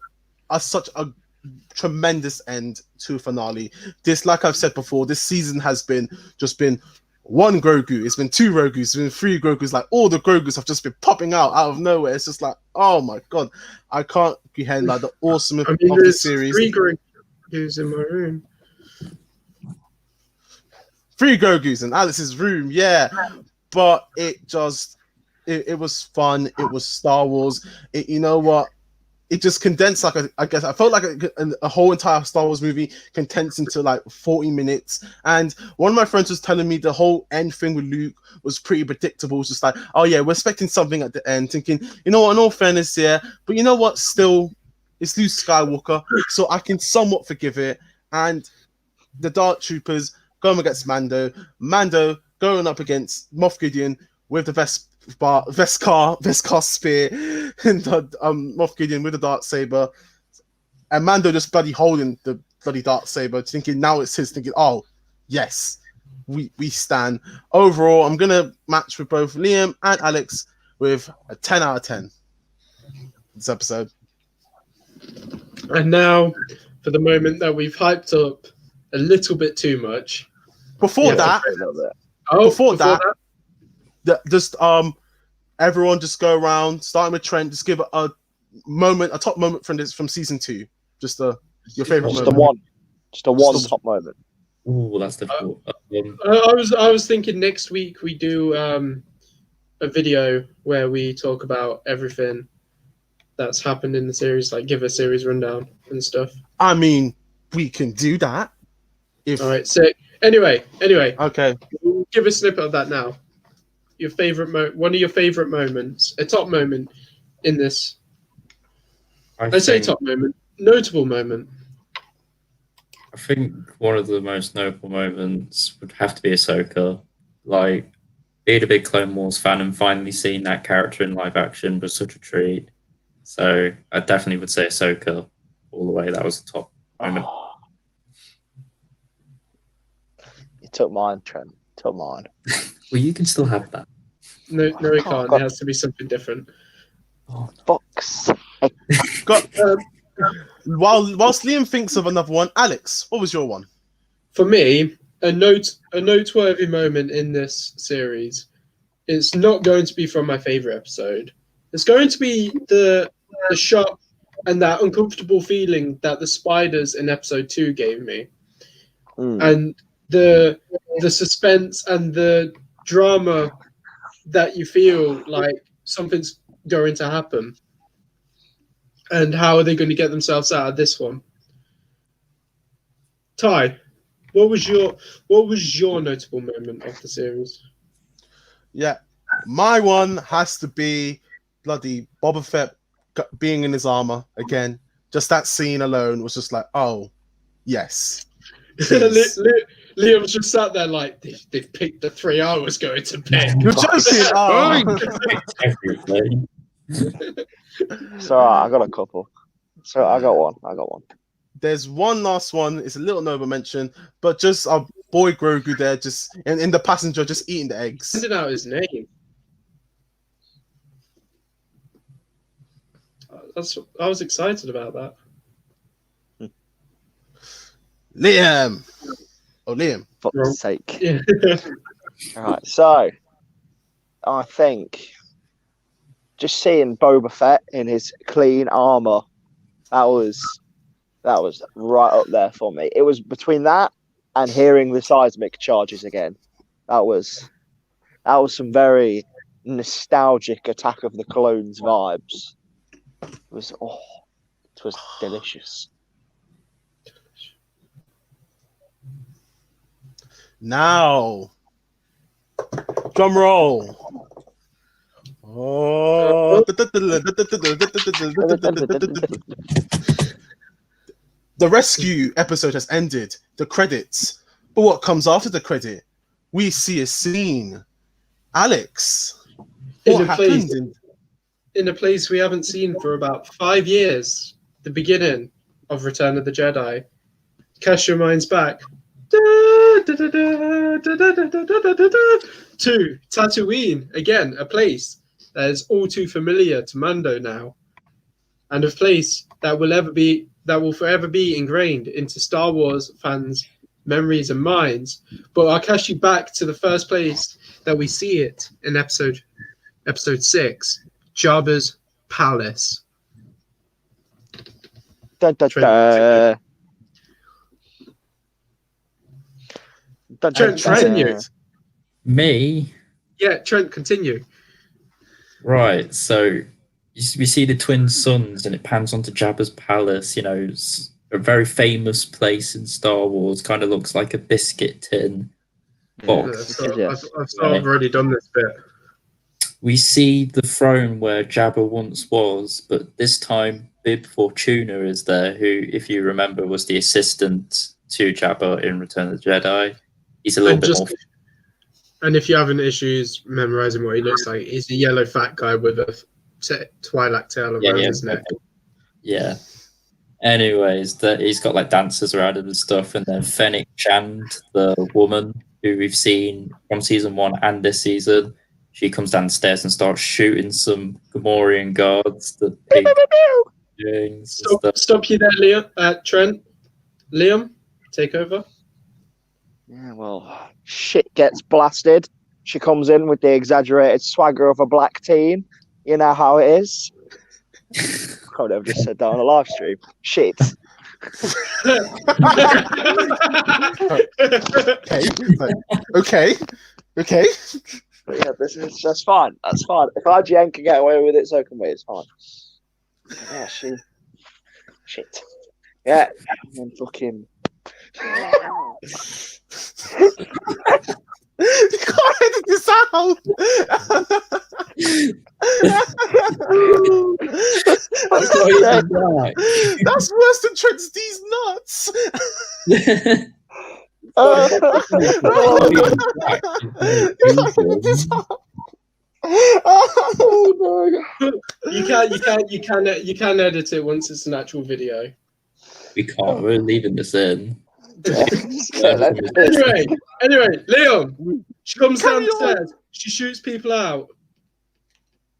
such a tremendous end to a finale. This, like I've said before, this season has been one Grogu. It's been 2 Grogu's. It's been 3 Grogu's. Like all the Grogu's have just been popping out of nowhere. It's just like, oh my god, I can't comprehend like the awesome of the series. 3 Grogu's in my room. 3 Grogu's in Alice's room, yeah. But it was fun. It was Star Wars. You know what? It just condensed I guess I felt like a whole entire Star Wars movie condensed into like 40 minutes. And one of my friends was telling me the whole end thing with Luke was pretty predictable. It's just like, oh yeah, we're expecting something at the end, thinking, you know what, in all fairness, yeah, but you know what, still, it's Luke Skywalker, so I can somewhat forgive it. And the Dark Troopers going against Mando going up against Moff Gideon with the Vescar spear, and Moff Gideon with the darksaber, and Mando just bloody holding the bloody darksaber, thinking now it's his, thinking, oh yes, we stand. Overall, I'm gonna match with both Liam and Alex with a 10 out of 10 this episode. And now for the moment that we've hyped up a little bit too much. Before that, just everyone just go around, starting with Trent. Just give a top moment from season 2. Just your favorite moment. Just a one top moment. Oh, that's difficult. I was thinking next week we do a video where we talk about everything that's happened in the series, like give a series rundown and stuff. I mean, we can do that. All right. So anyway, okay. We'll give a snippet of that now. Your favorite one of your favorite moments, a top moment in this. I say top moment, notable moment. I think one of the most notable moments would have to be Ahsoka. Like, being a big Clone Wars fan and finally seeing that character in live action was such a treat. So I definitely would say Ahsoka all the way. That was the top moment. You took mine, Trent. Took mine. Well, you can still have that. No, we can't. It has to be something different. Oh, fuck's Whilst Liam thinks of another one, Alex, what was your one? For me, a noteworthy moment in this series. It's not going to be from my favorite episode. It's going to be the shock and that uncomfortable feeling that the spiders in episode 2 gave me, and the suspense and the drama that you feel like something's going to happen, and how are they going to get themselves out of this one? Ty, what was your notable moment of the series? Yeah, my one has to be bloody Boba Fett being in his armor again. Just that scene alone was just like, oh, yes. Liam's just sat there like, they've picked the 3 I was going to pick. You're joking. Oh. So I got a couple. So I got one. There's one last one. It's a little notable mention, but just our boy Grogu there, just in the passenger, just eating the eggs. Finding out his name. I was excited about that. Liam. Oh, Liam. Fuck's Wrong. sake. Yeah. All right, so I think just seeing Boba Fett in his clean armor, that was right up there for me. It was between that and hearing the seismic charges again. That was some very nostalgic Attack of the Clones vibes. It was delicious. Now, drum roll. Oh. The rescue episode has ended. The credits. But what comes after the credit? We see a scene. Alex, what happened? In a place we haven't seen for about 5 years. The beginning of Return of the Jedi. Cast your minds back. To Tatooine, again, a place that is all too familiar to Mando now, and a place that will forever be ingrained into Star Wars fans' memories and minds. But I'll cast you back to the first place that we see it in episode 6, Jabba's palace. Dun, dun, Trent, dun. Trent, continue. Me? Yeah, Trent, continue. Right, so we see the twin suns and it pans onto Jabba's palace. You know, it's a very famous place in Star Wars. Kind of looks like a biscuit tin box. I've sort of already done this bit. We see the throne where Jabba once was, but this time Bib Fortuna is there, who, if you remember, was the assistant to Jabba in Return of the Jedi. He's a little bit more... And if you're having issues memorizing what he looks like, he's a yellow fat guy with a Twi'lek tail around his neck. Yeah. Anyways, he's got like dancers around him and stuff, and then Fennec Shand, the woman who we've seen from season 1 and this season, she comes downstairs and starts shooting some Gamorrean guards. The big Stop you there, Liam. Trent. Liam, take over. Yeah, well, shit gets blasted. She comes in with the exaggerated swagger of a black teen. You know how it is. Could have just said that on a live stream. Shit. Okay. But yeah, that's fine. That's fine. If IGN can get away with it, so can we. It's fine. Yeah, shit. Yeah, and fucking. You can't edit this out. That's worse than Trent's D's nuts. You can edit it once it's an actual video. We can't. We're leaving this in. Anyway, Leon. She comes downstairs. She shoots people out.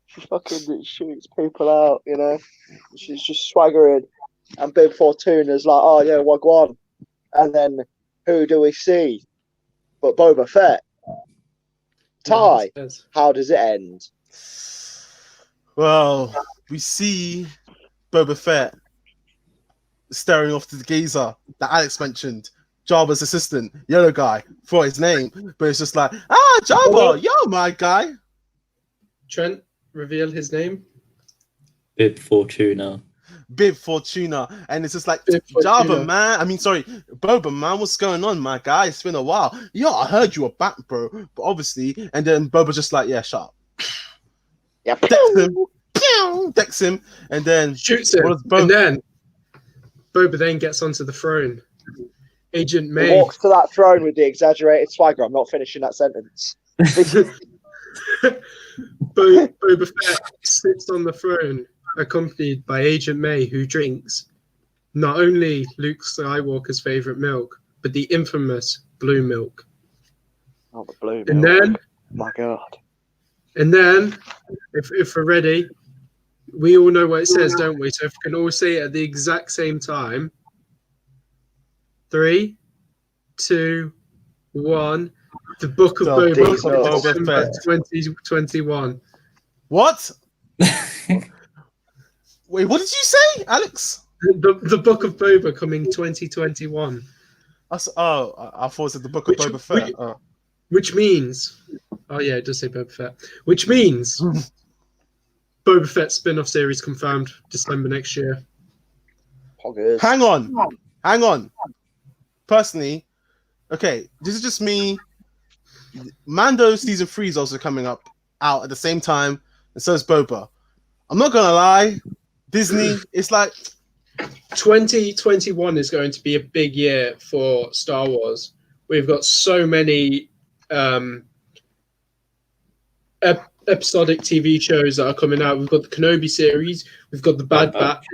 She fucking shoots people out, you know. She's just swaggering. And Bib Fortuna's like, oh yeah, wagwan. And then who do we see? But Boba Fett. Ty, how does it end? Well, we see Boba Fett staring off to the geezer that Alex mentioned, Jabba's assistant, yellow guy, for his name, but it's just like, Jabba, yo, my guy. Trent, reveal his name. Bib Fortuna. And it's just like, Jabba, man. Boba, man, what's going on, my guy? It's been a while. Yo, I heard you were back, bro. But obviously, and then Boba's just like, yeah, shut up. Yeah, decks him, and then shoots him. And then Boba then gets onto the throne. Agent May walks to that throne with the exaggerated swagger. I'm not finishing that sentence. Boba Fett sits on the throne, accompanied by Agent May, who drinks not only Luke Skywalker's favorite milk, but the infamous blue milk. Oh, the blue milk. And then, my God. And then, if we're ready, we all know what it says, don't we? So if we can all say it at the exact same time. 3, 2, 1. The Book of The Boba, Book of Boba December Fett. 2021. What? Wait, what did you say, Alex? The Book of Boba coming 2021. I thought it said the Book of Which- Boba Fett. which- Which means, oh yeah, it does say Boba Fett. Which means Boba Fett spin-off series confirmed December next year. Poggers. Hang on. Personally, okay, this is just me. Mando season 3 is also coming out at the same time, and so is Boba. I'm not gonna lie, Disney, it's like 2021 is going to be a big year for Star Wars. We've got so many episodic TV shows that are coming out. We've got the Kenobi series. We've got the Bad Batch.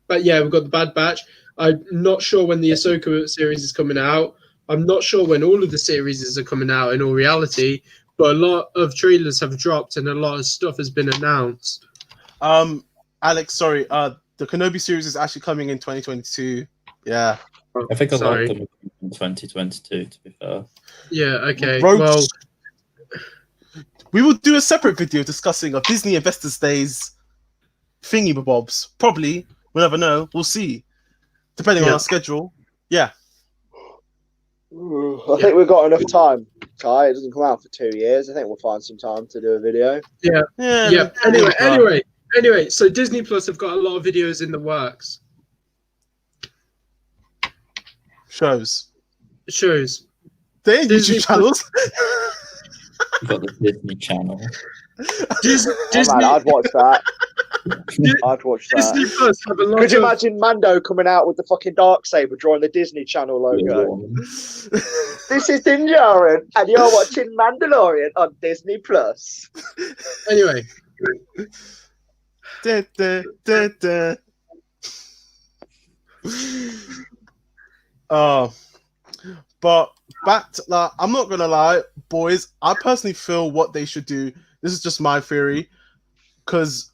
But yeah, we've got the Bad Batch. I'm not sure when the Ahsoka series is coming out. I'm not sure when all of the series are coming out in all reality. But a lot of trailers have dropped and a lot of stuff has been announced. Alex, sorry, the Kenobi series is actually coming in 2022. Yeah. I think a lot Sorry. of them are in 2022, to be fair. Yeah, okay. Rogue- Well, We will do a separate video discussing of Disney Investors Days thingy bobs. Probably. We'll never know. We'll see. Depending on Yeah. our schedule. Yeah. I think we've got enough time, Kai. It doesn't come out for 2 years. I think we'll find some time to do a video. yeah. Yeah. Anyway, so Disney Plus have got a lot of videos in the works. Shows. They They're Disney YouTube channels. You've got the Disney Channel. Disney, Oh, man, I'd watch that. I'd watch that. Disney Plus have a lot Could you of imagine Mando coming out with the fucking Darksaber drawing the Disney Channel logo? This is Din Djarin, and you're watching Mandalorian on Disney Plus. Anyway. Da, da, da, da. But back to that, I'm not gonna lie, boys. I personally feel what they should do. This is just my theory, because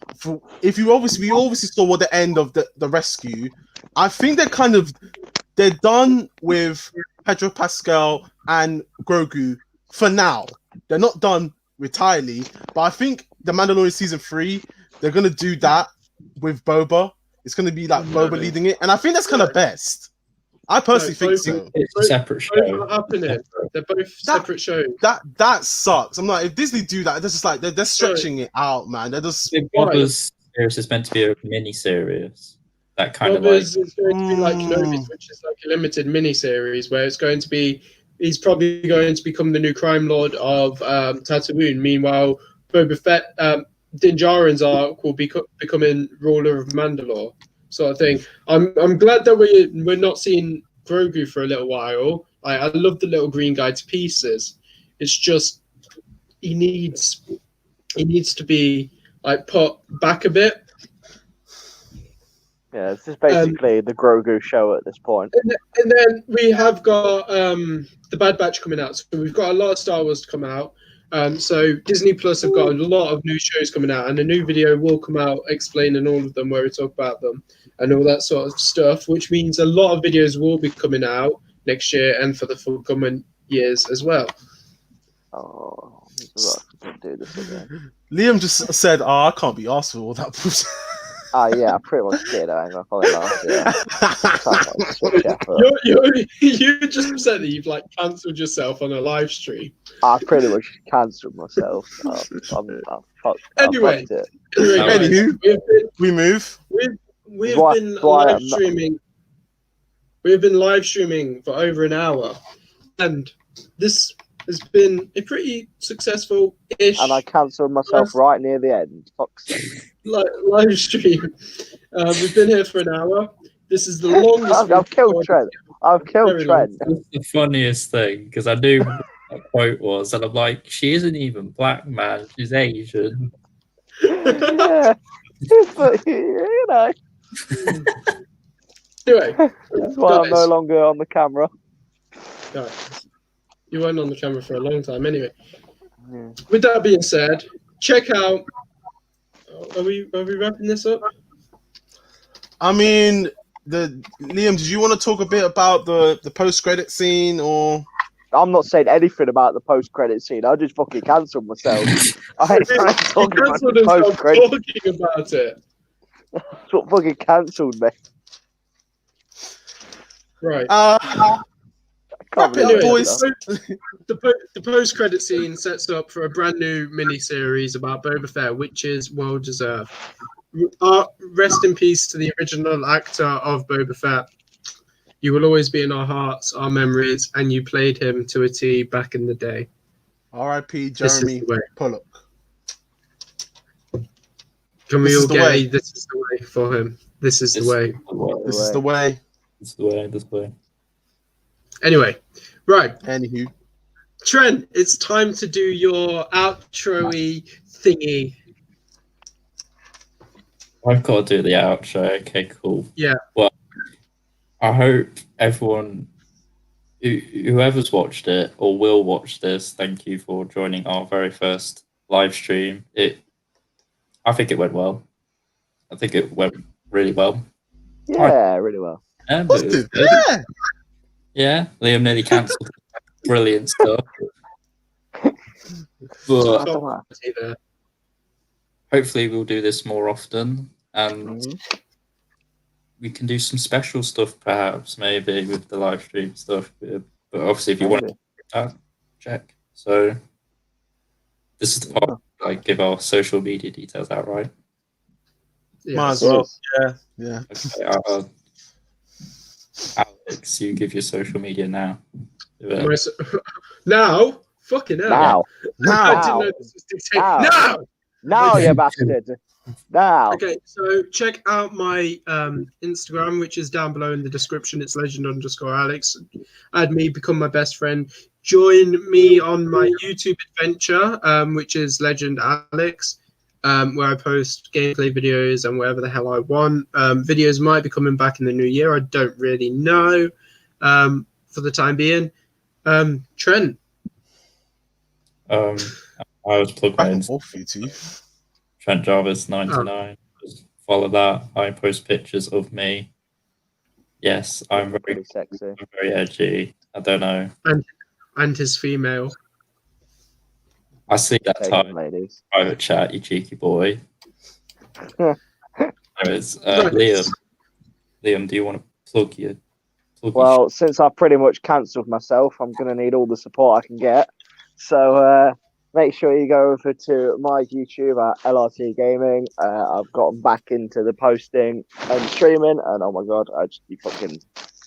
if you we obviously saw what the end of the rescue. I think they're done with Pedro Pascal and Grogu for now. They're not done entirely, but I think the Mandalorian season 3, they're gonna do that with Boba. It's gonna be like Boba leading it, and I think that's kind of best. I personally think so. It's a separate show. Both are happening. They're both separate shows. That sucks. I'm like, if Disney do that, this is like they're stretching it out, man. They're just Boba's series is meant to be a mini series. That kind of Boba's is going to be like Kenobi's, which is like a limited mini series where it's going to be. He's probably going to become the new crime lord of Tatooine. Meanwhile, Boba Fett, Din Djarin's arc will be becoming ruler of Mandalore, sort of thing. I'm glad that we're not seeing Grogu for a little while. I love the little green guy to pieces. It's just he needs to be like put back a bit. Yeah, it's just basically the Grogu show at this point. And then we have got the Bad Batch coming out. So we've got a lot of Star Wars to come out. So Disney Plus have got a lot of new shows coming out, and a new video will come out explaining all of them, where we talk about them and all that sort of stuff, which means a lot of videos will be coming out next year and for the forthcoming years as well. Oh, I'll do this again. Liam just said, "Oh, I can't be asked for all that bullshit." Yeah, I pretty much did. I ain't gonna call it last year. Sounds like such effort. You just said that you've like cancelled yourself on a live stream. I pretty much cancelled myself. Anyway, Anywho, we move. We've been live streaming. We've been live streaming for over an hour, and this has been a pretty successful-ish. And I cancelled myself right near the end. Fuck's sake. Live stream. We've been here for an hour. This is the longest. I've killed Trent. I've killed Trent. That's the funniest thing, because I knew what that quote was, and I'm like, she isn't even black, man. She's Asian. Yeah. But, you know. Anyway, that's why I'm no longer on the camera. Guys, you weren't on the camera for a long time. Anyway, Yeah. with that being said, check out. Are we wrapping this up? I mean, Liam, did you want to talk a bit about the post-credit scene, or? I'm not saying anything about the post-credit scene. I just fucking cancelled myself. I ain't talking about the post-credit. Talking about it. That's what fucking cancelled me. Right. Wrap it up, boys. The post-credit scene sets up for a brand new mini-series about Boba Fett, which is well deserved. Rest in peace to the original actor of Boba Fett. You will always be in our hearts, our memories, and you played him to a T back in the day. R.I.P. Jeremy Pollock. Can we all get a "This is the way" for him? This is the way. This is the way. This is the way. This way. Anyway, right. Anywho, Trent, it's time to do your outro-y thingy. I've got to do the outro. Okay, cool. Yeah. Well, I hope everyone, whoever's watched it or will watch this, thank you for joining our very first live stream. I think it went well. I think it went really well. Yeah, really well. Yeah, Liam nearly cancelled. Brilliant stuff. But hopefully we'll do this more often, and we can do some special stuff, perhaps, maybe with the live stream stuff. But obviously, if you want to check. So this is the part like give our social media details out, right? Might as well. Yeah. Okay, Alex, you give your social media now. Now? Fucking hell. Now. I didn't know this was dictated. Now, you bastard. Now. Okay, so check out my Instagram, which is down below in the description. It's legend_Alex. Add me, become my best friend. Join me on my YouTube adventure, which is Legend Alex, where I post gameplay videos and whatever the hell I want. Videos might be coming back in the new year. I don't really know for the time being. Trent. I was plugged in. Trent Jarvis 99. Just follow that. I post pictures of me. Yes, I'm very sexy. I'm very edgy. I don't know. And his female. I see that time. Ladies. Private chat, you cheeky boy. Anyways, Liam, do you want to plug your? Well, since I've pretty much cancelled myself, I'm going to need all the support I can get. So make sure you go over to my YouTube at LRTgaming. I've gotten back into the posting and streaming, and oh my god, you fucking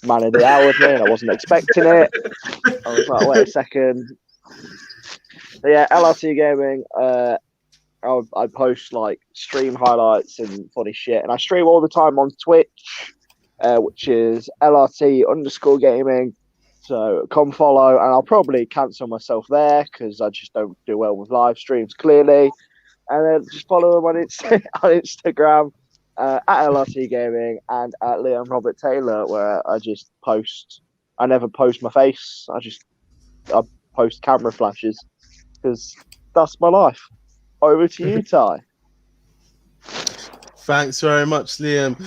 man of the hour with me, and I wasn't expecting it. I was like, wait a second. But yeah, LRTgaming. I post like stream highlights and funny shit, and I stream all the time on Twitch, which is LRT_gaming. So come follow, and I'll probably cancel myself there because I just don't do well with live streams, clearly. And then just follow them on Instagram at LRTgaming and at Liam Robert Taylor, where I just post. I never post my face. I post camera flashes because that's my life. Over to you, Ty. Thanks very much, Liam.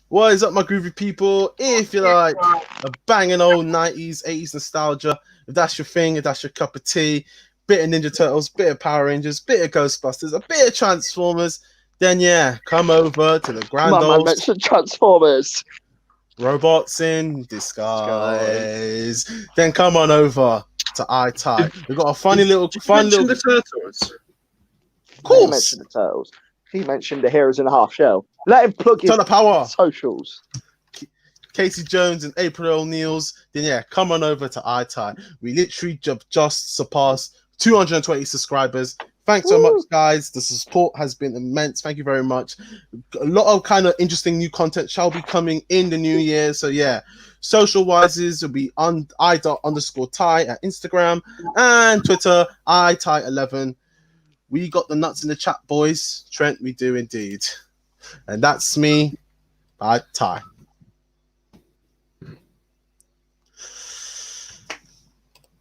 What is up, my groovy people? If you like a banging old 90s, 80s nostalgia, if that's your thing, if that's your cup of tea, bit of Ninja Turtles, bit of Power Rangers, bit of Ghostbusters, a bit of Transformers, then yeah, come over to the grand My old man mentioned Transformers. Robots in disguise. Then come on over to i.tye. We've got a fun little the Turtles. Of course. He mentioned the Turtles. He mentioned the Heroes in a Half Shell. Let him plug his power socials. Casey Jones and April O'Neill's. Then yeah, come on over to i.tye. We literally just surpassed 220 subscribers. Thanks so much, guys. The support has been immense. Thank you very much. A lot of kind of interesting new content shall be coming in the new year. So yeah, social wises will be on i._tye at Instagram and Twitter, i.tye11. We got the nuts in the chat, boys. Trent, we do indeed. And that's me, i.tye.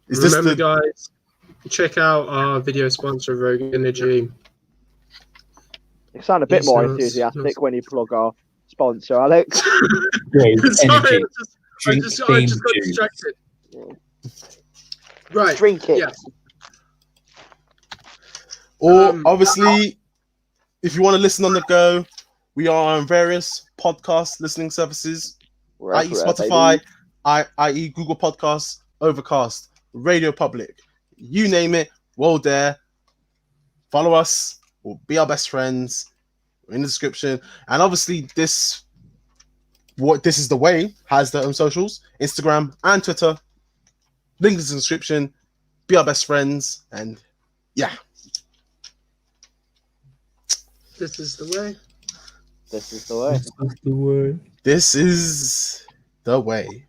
Remember, guys, check out our video sponsor, Rogue Energy. You sound a bit more enthusiastic when you plug our sponsor, Alex. Great Sorry, energy. I Drink just got themed juice. distracted. Right. Drink it. Yeah. Or obviously, if you want to listen on the go, we are on various podcast listening services, We're i.e. everywhere, Spotify, baby. i.e. Google Podcasts, Overcast, Radio Public. You name it, we're there. Follow us. We'll be our best friends. We're in the description. And obviously, This Is The Way has their own socials, Instagram and Twitter. Link is in the description. Be our best friends. And yeah. This is the way. This is the way. This is the word. This is the way.